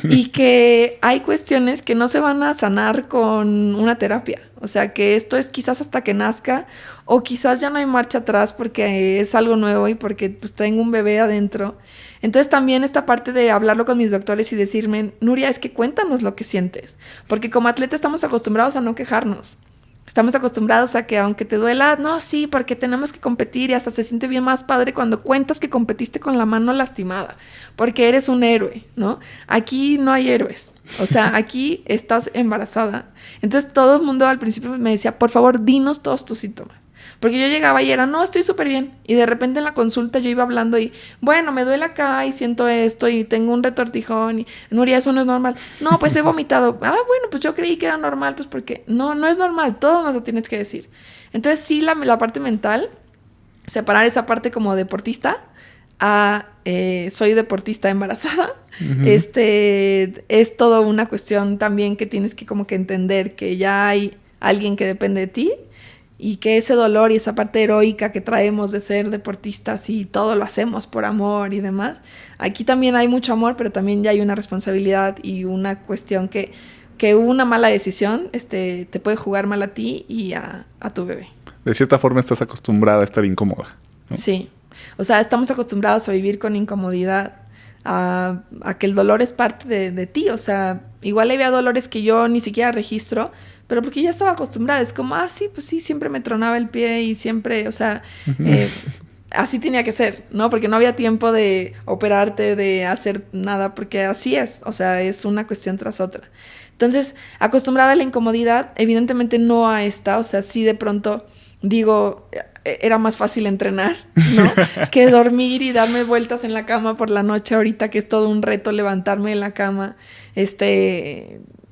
A: y que hay cuestiones que no se van a sanar con una terapia. O sea, que esto es quizás hasta que nazca o quizás ya no hay marcha atrás porque es algo nuevo y porque pues tengo un bebé adentro. Entonces también esta parte de hablarlo con mis doctores y decirme, Nuria, es que cuéntanos lo que sientes. Porque como atleta estamos acostumbrados a no quejarnos. Estamos acostumbrados a que aunque te duela, no, sí, porque tenemos que competir y hasta se siente bien más padre cuando cuentas que competiste con la mano lastimada, porque eres un héroe, ¿no? Aquí no hay héroes, o sea, aquí estás embarazada. Entonces todo el mundo al principio me decía, por favor, dinos todos tus síntomas. Porque yo llegaba y era, no, estoy súper bien. Y de repente en la consulta yo iba hablando y, bueno, me duele acá y siento esto y tengo un retortijón y, Nuria, eso no es normal. No, pues he vomitado. Ah, bueno, pues yo creí que era normal, pues porque no es normal, todo nos lo tienes que decir. Entonces sí, la parte mental, separar esa parte como deportista a soy deportista embarazada. Uh-huh. Es todo una cuestión también que tienes que como que entender que ya hay alguien que depende de ti. Y que ese dolor y esa parte heroica que traemos de ser deportistas y todo lo hacemos por amor y demás, aquí también hay mucho amor, pero también ya hay una responsabilidad y una cuestión que una mala decisión te puede jugar mal a ti y a tu bebé.
B: De cierta forma estás acostumbrada a estar incómoda, ¿no?
A: Sí, o sea, estamos acostumbrados a vivir con incomodidad, a que el dolor es parte de ti, o sea, igual había dolores que yo ni siquiera registro, pero porque ya estaba acostumbrada, es como, sí, pues sí, siempre me tronaba el pie y siempre, o sea, así tenía que ser, ¿no? Porque no había tiempo de operarte, de hacer nada, porque así es, o sea, es una cuestión tras otra. Entonces, acostumbrada a la incomodidad, evidentemente no a esta, o sea, sí de pronto digo, era más fácil entrenar, ¿no? Que dormir y darme vueltas en la cama por la noche ahorita, que es todo un reto levantarme de la cama,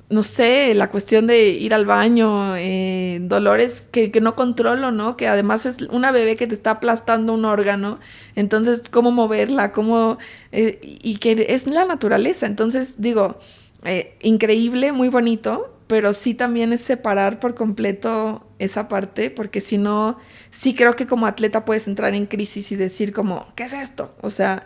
A: no sé, la cuestión de ir al baño, dolores que no controlo, ¿no? Que además es una bebé que te está aplastando un órgano, entonces, ¿cómo moverla? Y que es la naturaleza, entonces, digo, increíble, muy bonito, pero sí también es separar por completo esa parte, porque si no, sí creo que como atleta puedes entrar en crisis y decir como, ¿qué es esto? O sea,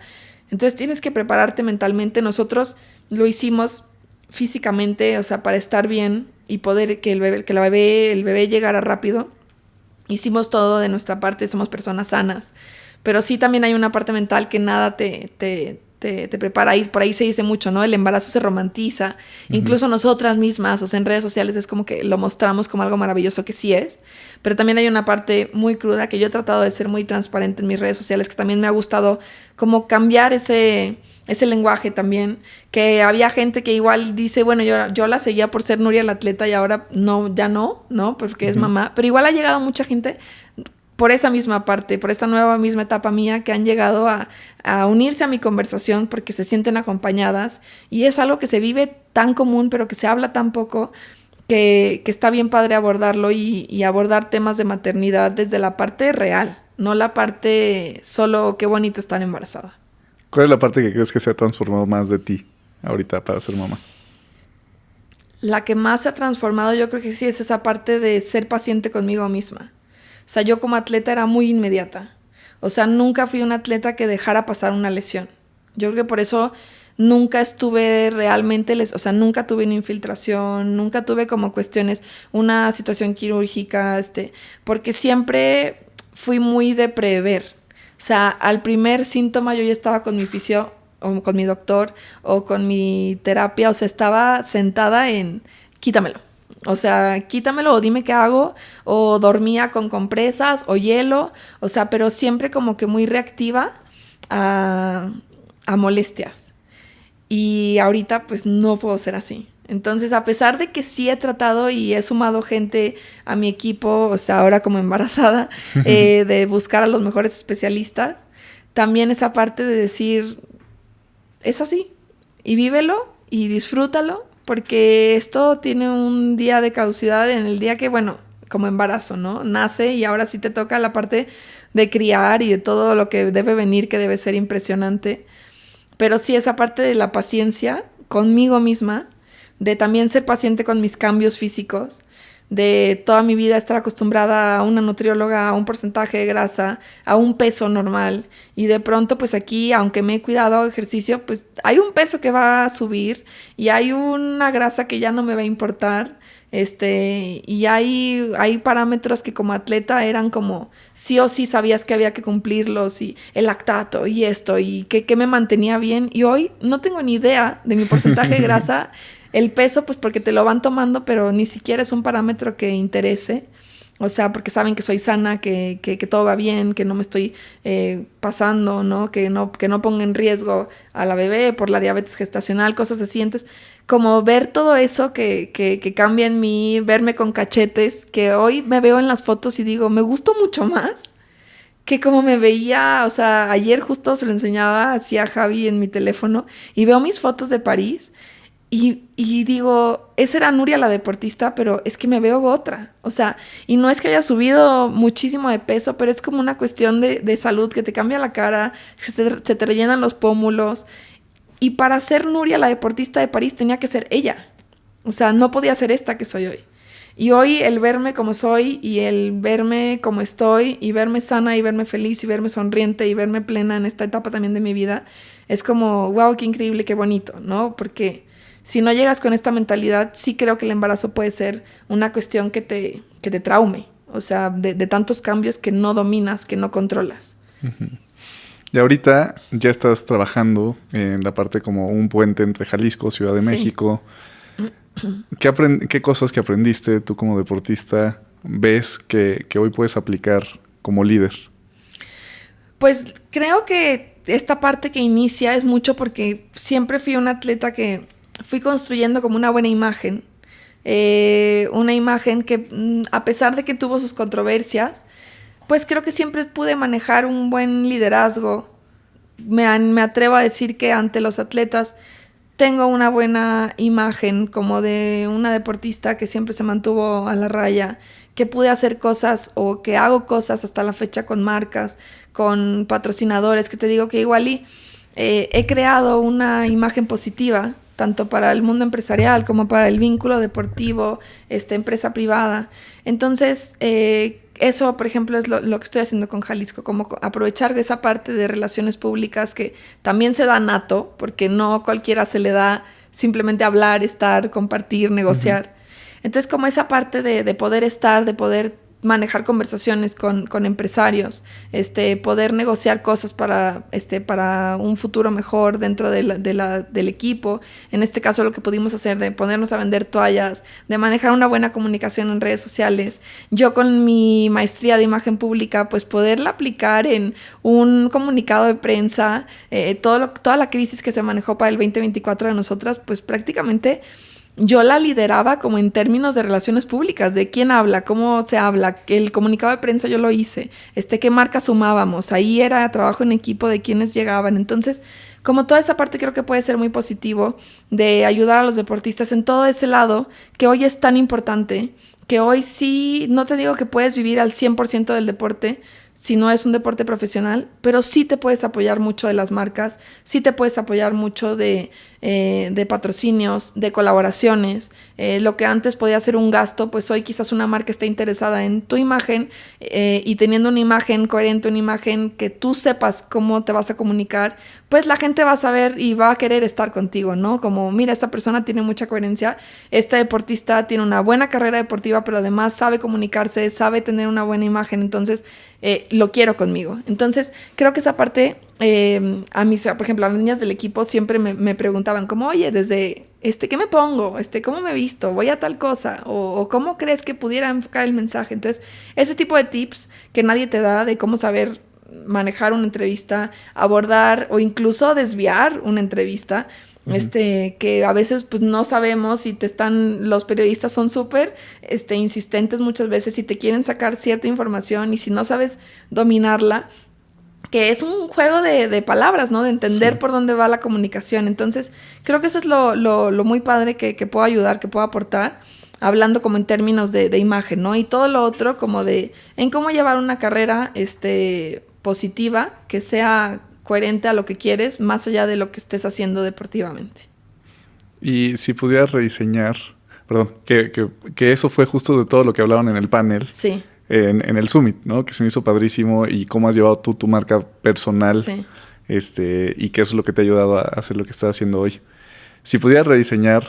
A: entonces tienes que prepararte mentalmente. Nosotros lo hicimos físicamente, o sea, para estar bien y poder que el bebé llegara rápido. Hicimos todo de nuestra parte, somos personas sanas, pero sí también hay una parte mental que nada te prepara. Y por ahí se dice mucho, ¿no? El embarazo se romantiza. Incluso nosotras mismas, o sea, en redes sociales es como que lo mostramos como algo maravilloso, que sí es. Pero también hay una parte muy cruda que yo he tratado de ser muy transparente en mis redes sociales, que también me ha gustado como cambiar ese lenguaje también, que había gente que igual dice, bueno, yo la seguía por ser Nuria la atleta y ahora no, ya no, porque es mamá. Pero igual ha llegado mucha gente por esa misma parte, por esta nueva misma etapa mía, que han llegado a unirse a mi conversación porque se sienten acompañadas, y es algo que se vive tan común pero que se habla tan poco, que está bien padre abordarlo y abordar temas de maternidad desde la parte real, no la parte solo qué bonito estar embarazada.
B: ¿Cuál es la parte que crees que se ha transformado más de ti ahorita para ser mamá?
A: La que más se ha transformado yo creo que sí es esa parte de ser paciente conmigo misma. O sea, yo como atleta era muy inmediata. O sea, nunca fui una atleta que dejara pasar una lesión. Yo creo que por eso nunca estuve realmente, o sea, nunca tuve una infiltración, nunca tuve como cuestiones, una situación quirúrgica, porque siempre fui muy de prever. O sea, al primer síntoma yo ya estaba con mi fisio o con mi doctor o con mi terapia, o sea, estaba sentada en quítamelo. O sea, quítamelo o dime qué hago, o dormía con compresas o hielo, o sea, pero siempre como que muy reactiva a molestias. Y ahorita pues no puedo ser así. Entonces, a pesar de que sí he tratado y he sumado gente a mi equipo, o sea, ahora como embarazada, de buscar a los mejores especialistas, también esa parte de decir, es así, y vívelo y disfrútalo, porque esto tiene un día de caducidad en el día que, bueno, como embarazo, ¿no? Nace y ahora sí te toca la parte de criar y de todo lo que debe venir, que debe ser impresionante. Pero sí esa parte de la paciencia conmigo misma, de también ser paciente con mis cambios físicos, de toda mi vida estar acostumbrada a una nutrióloga, a un porcentaje de grasa, a un peso normal, y de pronto pues aquí, aunque me he cuidado, hago ejercicio, pues hay un peso que va a subir y hay una grasa que ya no me va a importar, y hay parámetros que como atleta eran como sí o sí sabías que había que cumplirlos, y el lactato y esto, y que me mantenía bien, y hoy no tengo ni idea de mi porcentaje de grasa. El peso, pues porque te lo van tomando, pero ni siquiera es un parámetro que interese. O sea, porque saben que soy sana, que todo va bien, que no me estoy pasando, ¿no? Que no ponga en riesgo a la bebé por la diabetes gestacional, cosas así. Entonces, como ver todo eso que cambia en mí, verme con cachetes, que hoy me veo en las fotos y digo, me gusto mucho más que como me veía. O sea, ayer justo se lo enseñaba así a Javi en mi teléfono y veo mis fotos de París. Y digo, esa era Nuria la deportista, pero es que me veo otra. O sea, y no es que haya subido muchísimo de peso, pero es como una cuestión de salud, que te cambia la cara, se te rellenan los pómulos. Y para ser Nuria la deportista de París tenía que ser ella. O sea, no podía ser esta que soy hoy. Y hoy el verme como soy y el verme como estoy y verme sana y verme feliz y verme sonriente y verme plena en esta etapa también de mi vida, es como, wow, qué increíble, qué bonito, ¿no? Porque si no llegas con esta mentalidad, sí creo que el embarazo puede ser una cuestión que te traume. O sea, de tantos cambios que no dominas, que no controlas.
B: Uh-huh. Y ahorita ya estás trabajando en la parte como un puente entre Jalisco, Ciudad de México. ¿Qué cosas que aprendiste tú como deportista ves que hoy puedes aplicar como líder?
A: Pues creo que esta parte que inicia es mucho porque siempre fui un atleta que fui construyendo como una buena imagen. Una imagen que a pesar de que tuvo sus controversias, pues creo que siempre pude manejar un buen liderazgo. Me atrevo a decir que ante los atletas tengo una buena imagen como de una deportista que siempre se mantuvo a la raya, que pude hacer cosas o que hago cosas hasta la fecha con marcas, con patrocinadores, que te digo que he creado una imagen positiva, tanto para el mundo empresarial como para el vínculo deportivo, empresa privada. Entonces, eso, por ejemplo, es lo que estoy haciendo con Jalisco, como aprovechar esa parte de relaciones públicas que también se da nato, porque no cualquiera se le da simplemente hablar, estar, compartir, negociar. Uh-huh. Entonces, como esa parte de poder estar, de poder manejar conversaciones con empresarios, poder negociar cosas para un futuro mejor dentro del equipo. En este caso, lo que pudimos hacer de ponernos a vender toallas, de manejar una buena comunicación en redes sociales. Yo con mi maestría de imagen pública, pues poderla aplicar en un comunicado de prensa, toda la crisis que se manejó para el 2024 de nosotras, pues prácticamente yo la lideraba como en términos de relaciones públicas, de quién habla, cómo se habla, el comunicado de prensa yo lo hice, qué marca sumábamos, ahí era trabajo en equipo de quienes llegaban. Entonces, como toda esa parte creo que puede ser muy positivo de ayudar a los deportistas en todo ese lado que hoy es tan importante, que hoy sí, no te digo que puedes vivir al 100% del deporte, si no es un deporte profesional, pero sí te puedes apoyar mucho de las marcas, sí te puedes apoyar mucho de patrocinios, de colaboraciones. Lo que antes podía ser un gasto, pues hoy quizás una marca está interesada en tu imagen y teniendo una imagen coherente, una imagen que tú sepas cómo te vas a comunicar, pues la gente va a saber y va a querer estar contigo, ¿no? Como, mira, esta persona tiene mucha coherencia, este deportista tiene una buena carrera deportiva, pero además sabe comunicarse, sabe tener una buena imagen, entonces lo quiero conmigo. Entonces, creo que esa parte, a mí, por ejemplo, a las niñas del equipo siempre me preguntaban como, oye, desde, ¿qué me pongo? ¿Cómo me visto? ¿Voy a tal cosa? O ¿cómo crees que pudiera enfocar el mensaje? Entonces, ese tipo de tips que nadie te da de cómo saber manejar una entrevista, abordar o incluso desviar una entrevista, que a veces pues no sabemos si los periodistas son súper insistentes muchas veces y te quieren sacar cierta información y si no sabes dominarla, que es un juego de palabras, ¿no? De entender por dónde va la comunicación. Entonces, creo que eso es lo muy padre que puedo ayudar, que puedo aportar, hablando como en términos de imagen, ¿no? Y todo lo otro como en cómo llevar una carrera positiva, que sea coherente a lo que quieres, más allá de lo que estés haciendo deportivamente.
B: Y si pudieras rediseñar, perdón, que eso fue justo de todo lo que hablaban en el panel.
A: Sí.
B: En el Summit, ¿no? Que se me hizo padrísimo y cómo has llevado tú tu marca personal.
A: Sí.
B: Y que eso es lo que te ha ayudado a hacer lo que estás haciendo hoy. Si pudieras rediseñar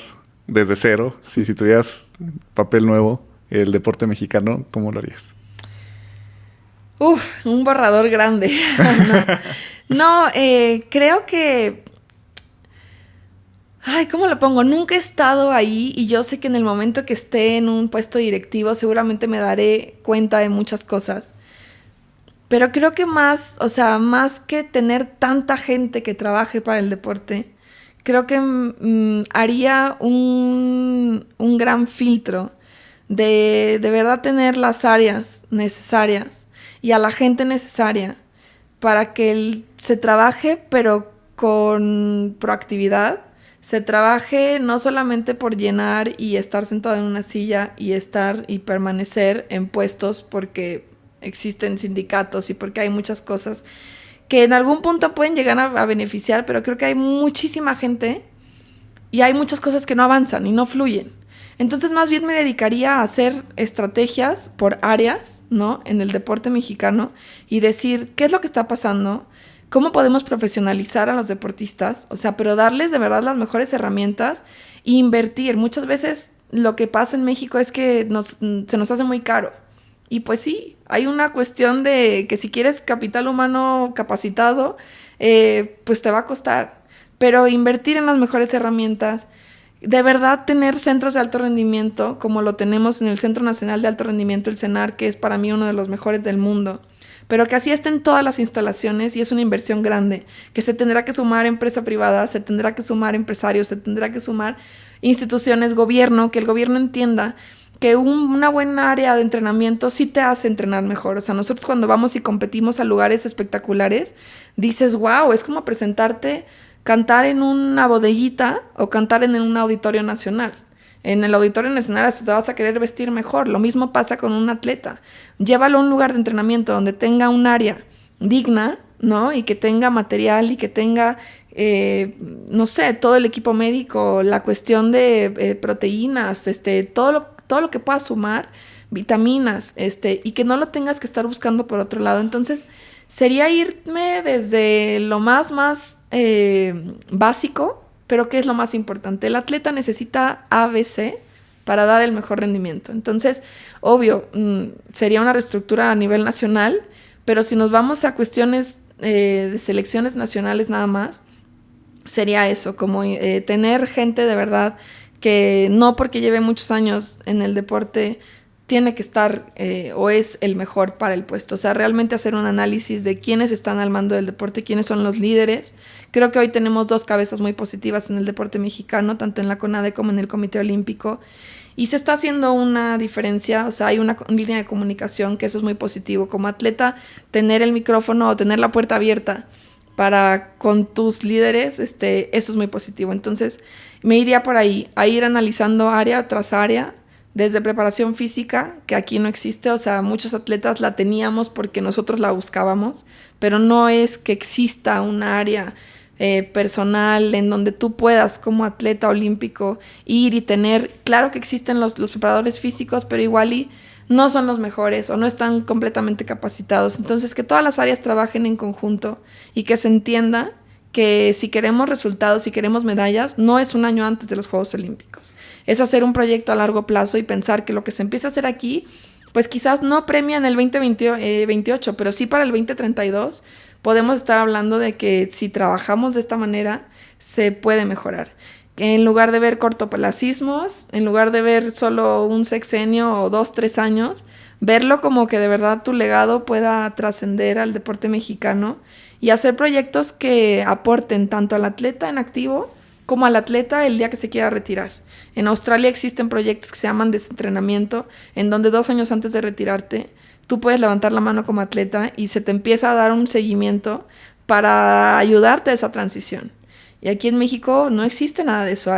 B: desde cero, si tuvieras papel nuevo, el deporte mexicano, ¿cómo lo harías?
A: Un borrador grande. No, creo que... Ay, ¿cómo lo pongo? Nunca he estado ahí y yo sé que en el momento que esté en un puesto directivo seguramente me daré cuenta de muchas cosas. Pero creo que más que tener tanta gente que trabaje para el deporte, creo que haría un gran filtro de verdad tener las áreas necesarias y a la gente necesaria para que se trabaje, pero con proactividad. Se trabaje no solamente por llenar y estar sentado en una silla y estar y permanecer en puestos porque existen sindicatos y porque hay muchas cosas que en algún punto pueden llegar a beneficiar, pero creo que hay muchísima gente y hay muchas cosas que no avanzan y no fluyen. Entonces más bien me dedicaría a hacer estrategias por áreas, ¿no? En el deporte mexicano y decir qué es lo que está pasando, cómo podemos profesionalizar a los deportistas, pero darles de verdad las mejores herramientas e invertir. Muchas veces lo que pasa en México es que se nos hace muy caro. Y pues sí, hay una cuestión de que si quieres capital humano capacitado, pues te va a costar. Pero invertir en las mejores herramientas, de verdad tener centros de alto rendimiento, como lo tenemos en el Centro Nacional de Alto Rendimiento, el CENAR, que es para mí uno de los mejores del mundo. pero que así estén todas las instalaciones y es una inversión grande, que se tendrá que sumar empresa privada, se tendrá que sumar empresarios, se tendrá que sumar instituciones, gobierno, que el gobierno entienda que una buena área de entrenamiento sí te hace entrenar mejor. O sea, nosotros cuando vamos y competimos a lugares espectaculares, dices, wow, es como presentarte, cantar en una bodeguita o cantar en un auditorio nacional. En el auditorio nacional hasta te vas a querer vestir mejor. Lo mismo pasa con un atleta. Llévalo a un lugar de entrenamiento donde tenga un área digna, ¿no? Y que tenga material y que tenga, no sé, todo el equipo médico, la cuestión de proteínas, todo lo que pueda sumar, vitaminas, y que no lo tengas que estar buscando por otro lado. Entonces, sería irme desde lo más básico, pero ¿qué es lo más importante? El atleta necesita ABC para dar el mejor rendimiento. Entonces, obvio, sería una reestructura a nivel nacional, pero si nos vamos a cuestiones de selecciones nacionales nada más, sería eso, como tener gente de verdad que no porque lleve muchos años en el deporte tiene que estar o es el mejor para el puesto. O sea, realmente hacer un análisis de quiénes están al mando del deporte, quiénes son los líderes. Creo que hoy tenemos 2 cabezas muy positivas en el deporte mexicano, tanto en la CONADE como en el Comité Olímpico. Y se está haciendo una diferencia, o sea, hay una línea de comunicación que eso es muy positivo. Como atleta, tener el micrófono o tener la puerta abierta con tus líderes, eso es muy positivo. Entonces, me iría por ahí, a ir analizando área tras área, desde preparación física, que aquí no existe, o sea, muchos atletas la teníamos porque nosotros la buscábamos, pero no es que exista un área personal en donde tú puedas como atleta olímpico ir y tener, claro que existen los preparadores físicos, pero igual y no son los mejores o no están completamente capacitados. Entonces, que todas las áreas trabajen en conjunto y que se entienda que si queremos resultados, si queremos medallas, no es un año antes de los Juegos Olímpicos. Es hacer un proyecto a largo plazo y pensar que lo que se empieza a hacer aquí, pues quizás no premia en el 2028, pero sí para el 2032 podemos estar hablando de que si trabajamos de esta manera, se puede mejorar. En lugar de ver cortoplacismos, en lugar de ver solo un sexenio o 2, 3 años, verlo como que de verdad tu legado pueda trascender al deporte mexicano y hacer proyectos que aporten tanto al atleta en activo como al atleta el día que se quiera retirar. En Australia existen proyectos que se llaman desentrenamiento, en donde 2 años antes de retirarte, tú puedes levantar la mano como atleta y se te empieza a dar un seguimiento para ayudarte a esa transición. Y aquí en México no existe nada de eso.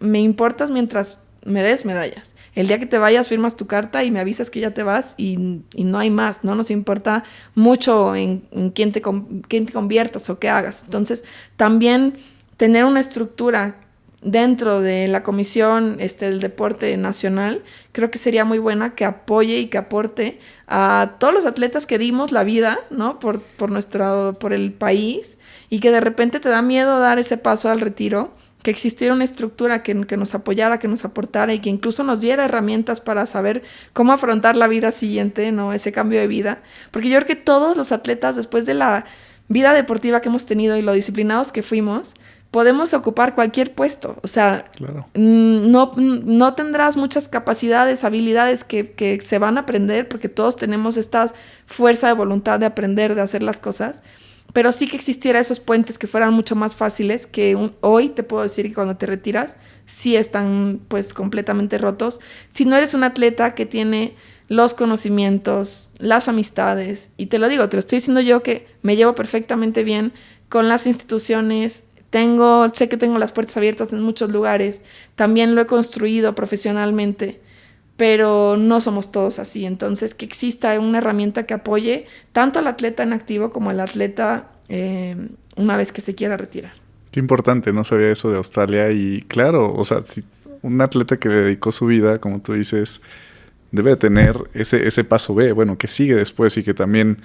A: Me importas mientras me des medallas. El día que te vayas firmas tu carta y me avisas que ya te vas y no hay más. No nos importa mucho en quién te conviertas o qué hagas. Entonces, también tener una estructura dentro de la Comisión del Deporte Nacional, creo que sería muy buena, que apoye y que aporte a todos los atletas que dimos la vida, ¿no? por el país, y que de repente te da miedo dar ese paso al retiro, que existiera una estructura que nos apoyara, que nos aportara y que incluso nos diera herramientas para saber cómo afrontar la vida siguiente, ¿no? Ese cambio de vida. Porque yo creo que todos los atletas, después de la vida deportiva que hemos tenido y lo disciplinados que fuimos, podemos ocupar cualquier puesto. O sea, claro, no tendrás muchas capacidades, habilidades que se van a aprender, porque todos tenemos esta fuerza de voluntad de aprender, de hacer las cosas, pero sí que existiera esos puentes que fueran mucho más fáciles, que hoy te puedo decir que cuando te retiras sí están pues completamente rotos. Si no eres un atleta que tiene los conocimientos, las amistades, y te lo estoy diciendo yo que me llevo perfectamente bien con las instituciones, sé que tengo las puertas abiertas en muchos lugares, también lo he construido profesionalmente, pero no somos todos así. Entonces, que exista una herramienta que apoye tanto al atleta en activo como al atleta una vez que se quiera retirar.
B: Qué importante, no sabía eso de Australia. Y claro, o sea, si un atleta que le dedicó su vida, como tú dices, debe tener ese paso B, bueno, que sigue después y que también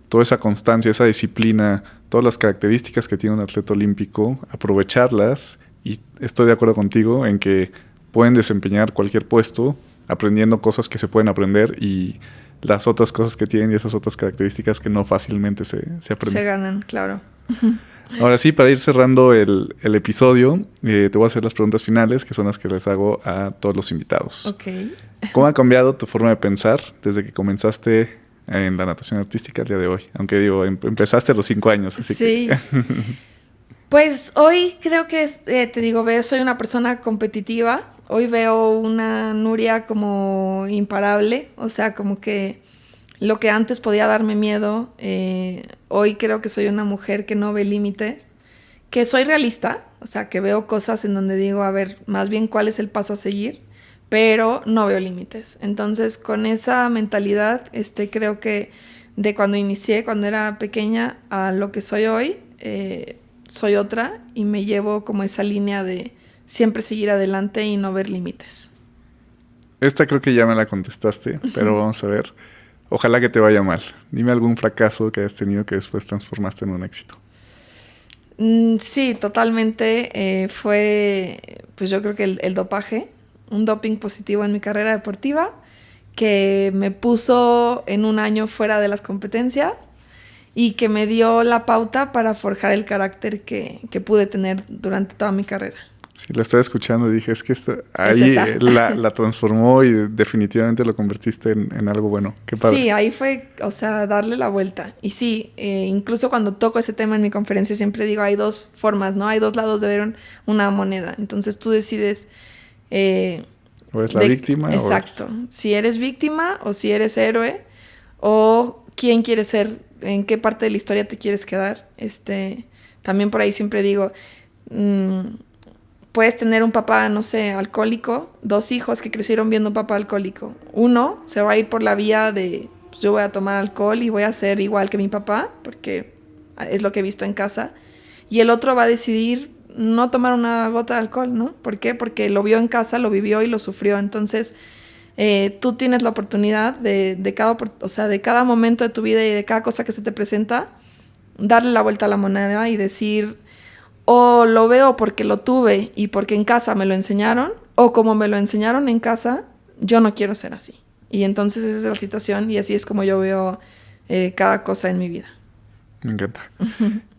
B: toda esa constancia, esa disciplina, todas las características que tiene un atleta olímpico, aprovecharlas. Y estoy de acuerdo contigo en que pueden desempeñar cualquier puesto aprendiendo cosas que se pueden aprender y las otras cosas que tienen y esas otras características que no fácilmente se aprenden.
A: Se ganan, claro.
B: Ahora sí, para ir cerrando el episodio, te voy a hacer las preguntas finales, que son las que les hago a todos los invitados.
A: Ok.
B: ¿Cómo ha cambiado tu forma de pensar desde que comenzaste en la natación artística el día de hoy? Aunque digo, empezaste a los 5 años, así
A: sí.
B: que...
A: Pues hoy creo que, te digo, soy una persona competitiva. Hoy veo una Nuria como imparable, o sea, como que lo que antes podía darme miedo, hoy creo que soy una mujer que no ve límites, que soy realista, o sea, que veo cosas en donde digo, a ver, más bien cuál es el paso a seguir, pero no veo límites. Entonces, con esa mentalidad, creo que de cuando inicié, cuando era pequeña, a lo que soy hoy, soy otra y me llevo como esa línea de siempre seguir adelante y no ver límites.
B: Esta creo que ya me la contestaste, pero vamos a ver. Ojalá que te vaya mal. Dime algún fracaso que hayas tenido que después transformaste en un éxito.
A: Sí, totalmente. Fue, pues yo creo que el dopaje, un doping positivo en mi carrera deportiva, que me puso en un año fuera de las competencias y que me dio la pauta para forjar el carácter que pude tener durante toda mi carrera.
B: Sí, la estaba escuchando y dije, es que ahí la transformó y definitivamente lo convertiste en algo bueno. Qué padre.
A: Sí, ahí fue, o sea, darle la vuelta. Y sí, incluso cuando toco ese tema en mi conferencia siempre digo, hay dos formas, ¿no? Hay dos lados de ver una moneda. Entonces tú decides...
B: o eres la víctima.
A: Exacto. Si eres víctima o si eres héroe o quién quieres ser, en qué parte de la historia te quieres quedar. También por ahí siempre digo... puedes tener un papá, no sé, alcohólico, 2 hijos que crecieron viendo un papá alcohólico. Uno se va a ir por la vía de, pues, yo voy a tomar alcohol y voy a ser igual que mi papá, porque es lo que he visto en casa. Y el otro va a decidir no tomar una gota de alcohol, ¿no? ¿Por qué? Porque lo vio en casa, lo vivió y lo sufrió. Entonces, tú tienes la oportunidad de cada momento de tu vida y de cada cosa que se te presenta, darle la vuelta a la moneda y decir... o lo veo porque lo tuve y porque en casa me lo enseñaron, o como me lo enseñaron en casa, yo no quiero ser así. Y entonces esa es la situación y así es como yo veo cada cosa en mi vida.
B: Me encanta.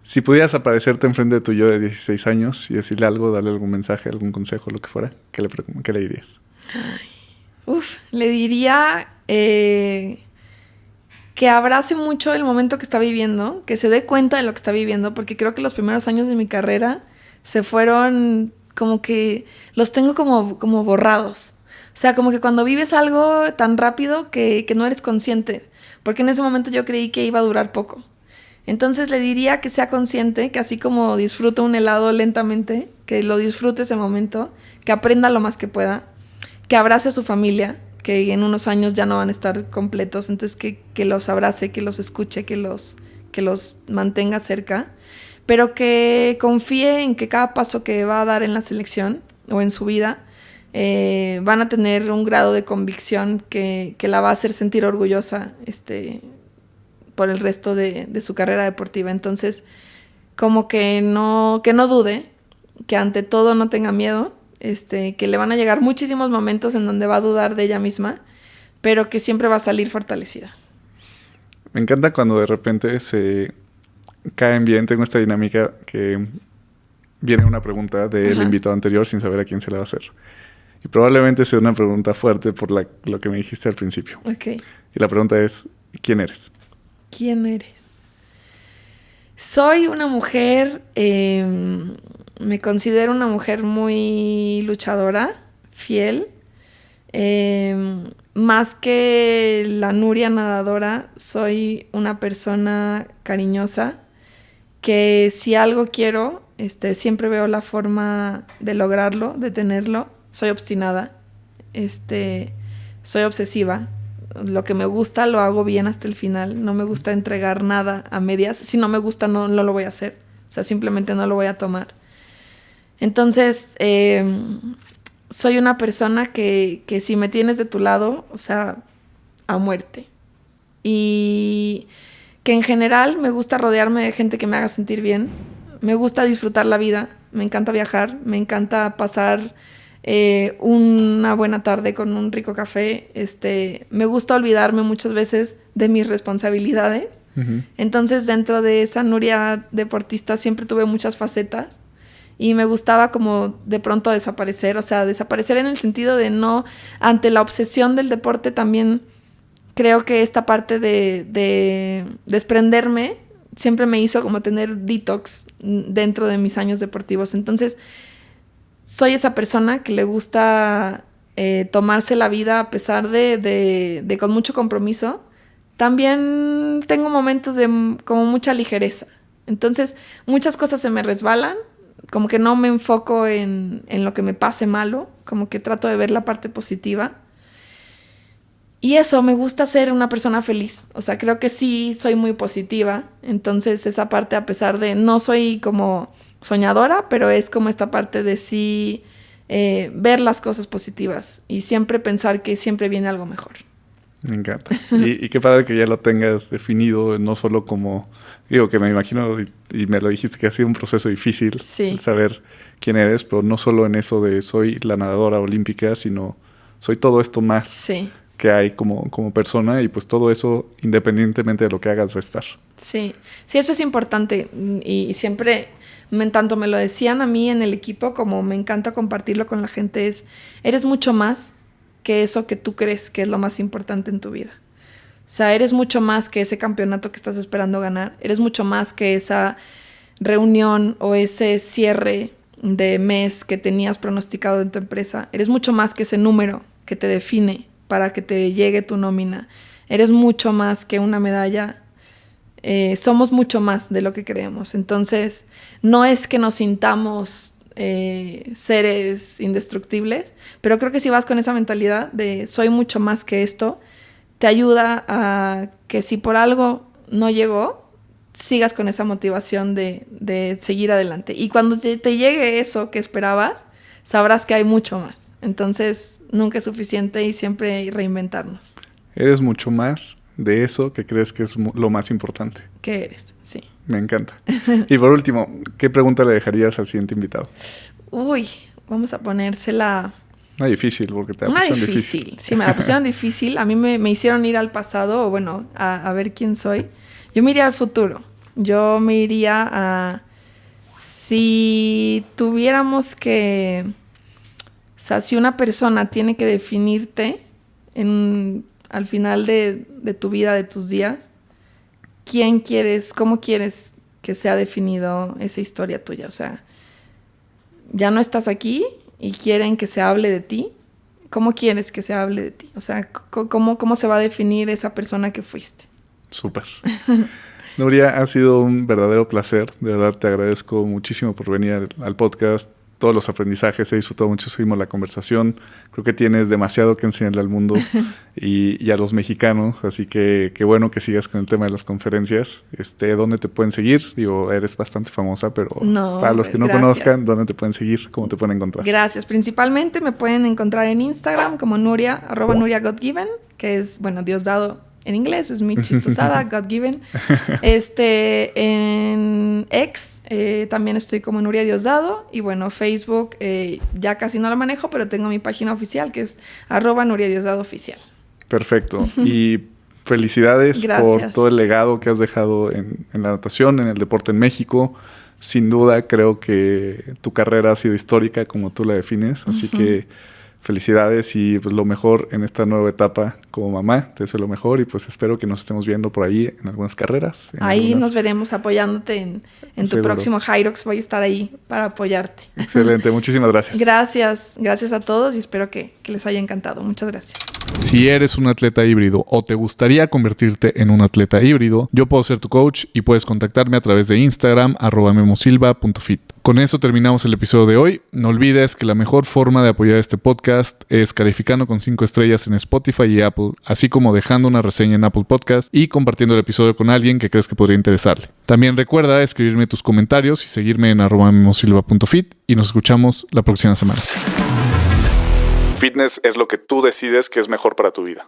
B: Si pudieras aparecerte enfrente de tu yo de 16 años y decirle algo, darle algún mensaje, algún consejo, lo que fuera, ¿qué le dirías?
A: Le diría... que abrace mucho el momento que está viviendo, que se dé cuenta de lo que está viviendo, porque creo que los primeros años de mi carrera se fueron como que los tengo como borrados. O sea, como que cuando vives algo tan rápido que no eres consciente, porque en ese momento yo creí que iba a durar poco. Entonces le diría que sea consciente, que así como disfruta un helado lentamente, que lo disfrute ese momento, que aprenda lo más que pueda, que abrace a su familia, que en unos años ya no van a estar completos, entonces que los abrace, que los escuche, que los mantenga cerca, pero que confíe en que cada paso que va a dar en la selección o en su vida van a tener un grado de convicción que la va a hacer sentir orgullosa por el resto de su carrera deportiva. Entonces, como que no dude, que ante todo no tenga miedo, que le van a llegar muchísimos momentos en donde va a dudar de ella misma, pero que siempre va a salir fortalecida.
B: Me encanta cuando de repente se caen bien. Tengo esta dinámica que viene una pregunta del invitado anterior sin saber a quién se la va a hacer. Y probablemente sea una pregunta fuerte por lo que me dijiste al principio.
A: Okay.
B: Y la pregunta es, ¿quién eres?
A: ¿Quién eres? Soy una mujer... me considero una mujer muy luchadora, fiel. Más que la Nuria nadadora, soy una persona cariñosa que si algo quiero, siempre veo la forma de lograrlo, de tenerlo. Soy obstinada, soy obsesiva. Lo que me gusta lo hago bien hasta el final. No me gusta entregar nada a medias. Si no me gusta, no lo voy a hacer. O sea, simplemente no lo voy a tomar. Entonces, soy una persona que si me tienes de tu lado, o sea, a muerte. Y que en general me gusta rodearme de gente que me haga sentir bien. Me gusta disfrutar la vida. Me encanta viajar. Me encanta pasar una buena tarde con un rico café. Me gusta olvidarme muchas veces de mis responsabilidades. Uh-huh. Entonces, dentro de esa Nuria deportista siempre tuve muchas facetas. Y me gustaba como de pronto desaparecer, o sea, desaparecer en el sentido de no, ante la obsesión del deporte también creo que esta parte de desprenderme siempre me hizo como tener detox dentro de mis años deportivos. Entonces, soy esa persona que le gusta tomarse la vida a pesar de con mucho compromiso. También tengo momentos de como mucha ligereza. Entonces, muchas cosas se me resbalan, como que no me enfoco en lo que me pase malo, como que trato de ver la parte positiva. Y eso, me gusta ser una persona feliz. O sea, creo que sí soy muy positiva. Entonces, esa parte, a pesar de no soy como soñadora, pero es como esta parte de sí ver las cosas positivas y siempre pensar que siempre viene algo mejor.
B: Me encanta. Y qué padre que ya lo tengas definido, no solo como, digo, que me imagino, y me lo dijiste, que ha sido un proceso difícil el saber quién eres, pero no solo en eso de soy la nadadora olímpica, sino soy todo esto más que hay como persona, y pues todo eso, independientemente de lo que hagas, va a estar. Sí,
A: eso es importante, y siempre, tanto me lo decían a mí en el equipo, como me encanta compartirlo con la gente, eres mucho más que eso que tú crees que es lo más importante en tu vida. O sea, eres mucho más que ese campeonato que estás esperando ganar. Eres mucho más que esa reunión o ese cierre de mes que tenías pronosticado en tu empresa. Eres mucho más que ese número que te define para que te llegue tu nómina. Eres mucho más que una medalla. Somos mucho más de lo que creemos. Entonces, no es que nos sintamos seres indestructibles, pero creo que si vas con esa mentalidad de soy mucho más que esto, te ayuda a que si por algo no llegó, sigas con esa motivación de seguir adelante. Y cuando te llegue eso que esperabas, sabrás que hay mucho más. Entonces, nunca es suficiente y siempre reinventarnos.
B: Eres mucho más de eso que crees que es lo más importante.
A: ¿Qué eres? Sí.
B: Me encanta. Y por último, ¿qué pregunta le dejarías al siguiente invitado?
A: Vamos a ponérsela...
B: Una difícil, porque te la pusieron difícil.
A: Sí, me la pusieron difícil. A mí me hicieron ir al pasado, o bueno, a ver quién soy. Yo me iría al futuro. Yo me iría a... Si tuviéramos que... O sea, si una persona tiene que definirte al final de tu vida, de tus días, cómo quieres que sea definido esa historia tuya. O sea, ya no estás aquí y quieren que se hable de ti. ¿Cómo quieres que se hable de ti? O sea, ¿cómo se va a definir esa persona que fuiste?
B: Súper. Nuria, ha sido un verdadero placer. De verdad, te agradezco muchísimo por venir al podcast. Todos los aprendizajes, he disfrutado muchísimo la conversación. Creo que tienes demasiado que enseñarle al mundo y a los mexicanos. Así que qué bueno que sigas con el tema de las conferencias. ¿Dónde te pueden seguir? Digo, eres bastante famosa, pero para los que no conozcan, ¿dónde te pueden seguir? ¿Cómo te pueden encontrar?
A: Gracias. Principalmente me pueden encontrar en Instagram como Nuria, @NuriaGodGiven, que es, bueno, Diosdado en inglés, es mi chistosada, God Given. En X también estoy como Nuria Diosdado. Y bueno, Facebook ya casi no lo manejo, pero tengo mi página oficial que es @Nuria Diosdado Oficial.
B: Perfecto. Y felicidades por todo el legado que has dejado en la natación, en el deporte en México. Sin duda, creo que tu carrera ha sido histórica como tú la defines. Así que felicidades y pues lo mejor en esta nueva etapa como mamá. Te deseo lo mejor y pues espero que nos estemos viendo por ahí en algunas carreras.
A: Ahí nos veremos apoyándote en tu próximo Hyrox. Voy a estar ahí para apoyarte.
B: Excelente, muchísimas gracias.
A: Gracias a todos y espero que les haya encantado. Muchas gracias.
B: Si eres un atleta híbrido o te gustaría convertirte en un atleta híbrido, yo puedo ser tu coach y puedes contactarme a través de Instagram @memosilva.fit. Con eso terminamos el episodio de hoy. No olvides que la mejor forma de apoyar este podcast es calificando con 5 estrellas en Spotify y Apple, así como dejando una reseña en Apple Podcast y compartiendo el episodio con alguien que crees que podría interesarle. También recuerda escribirme tus comentarios y seguirme en @memosilva.fit y nos escuchamos la próxima semana. Fitness es lo que tú decides que es mejor para tu vida.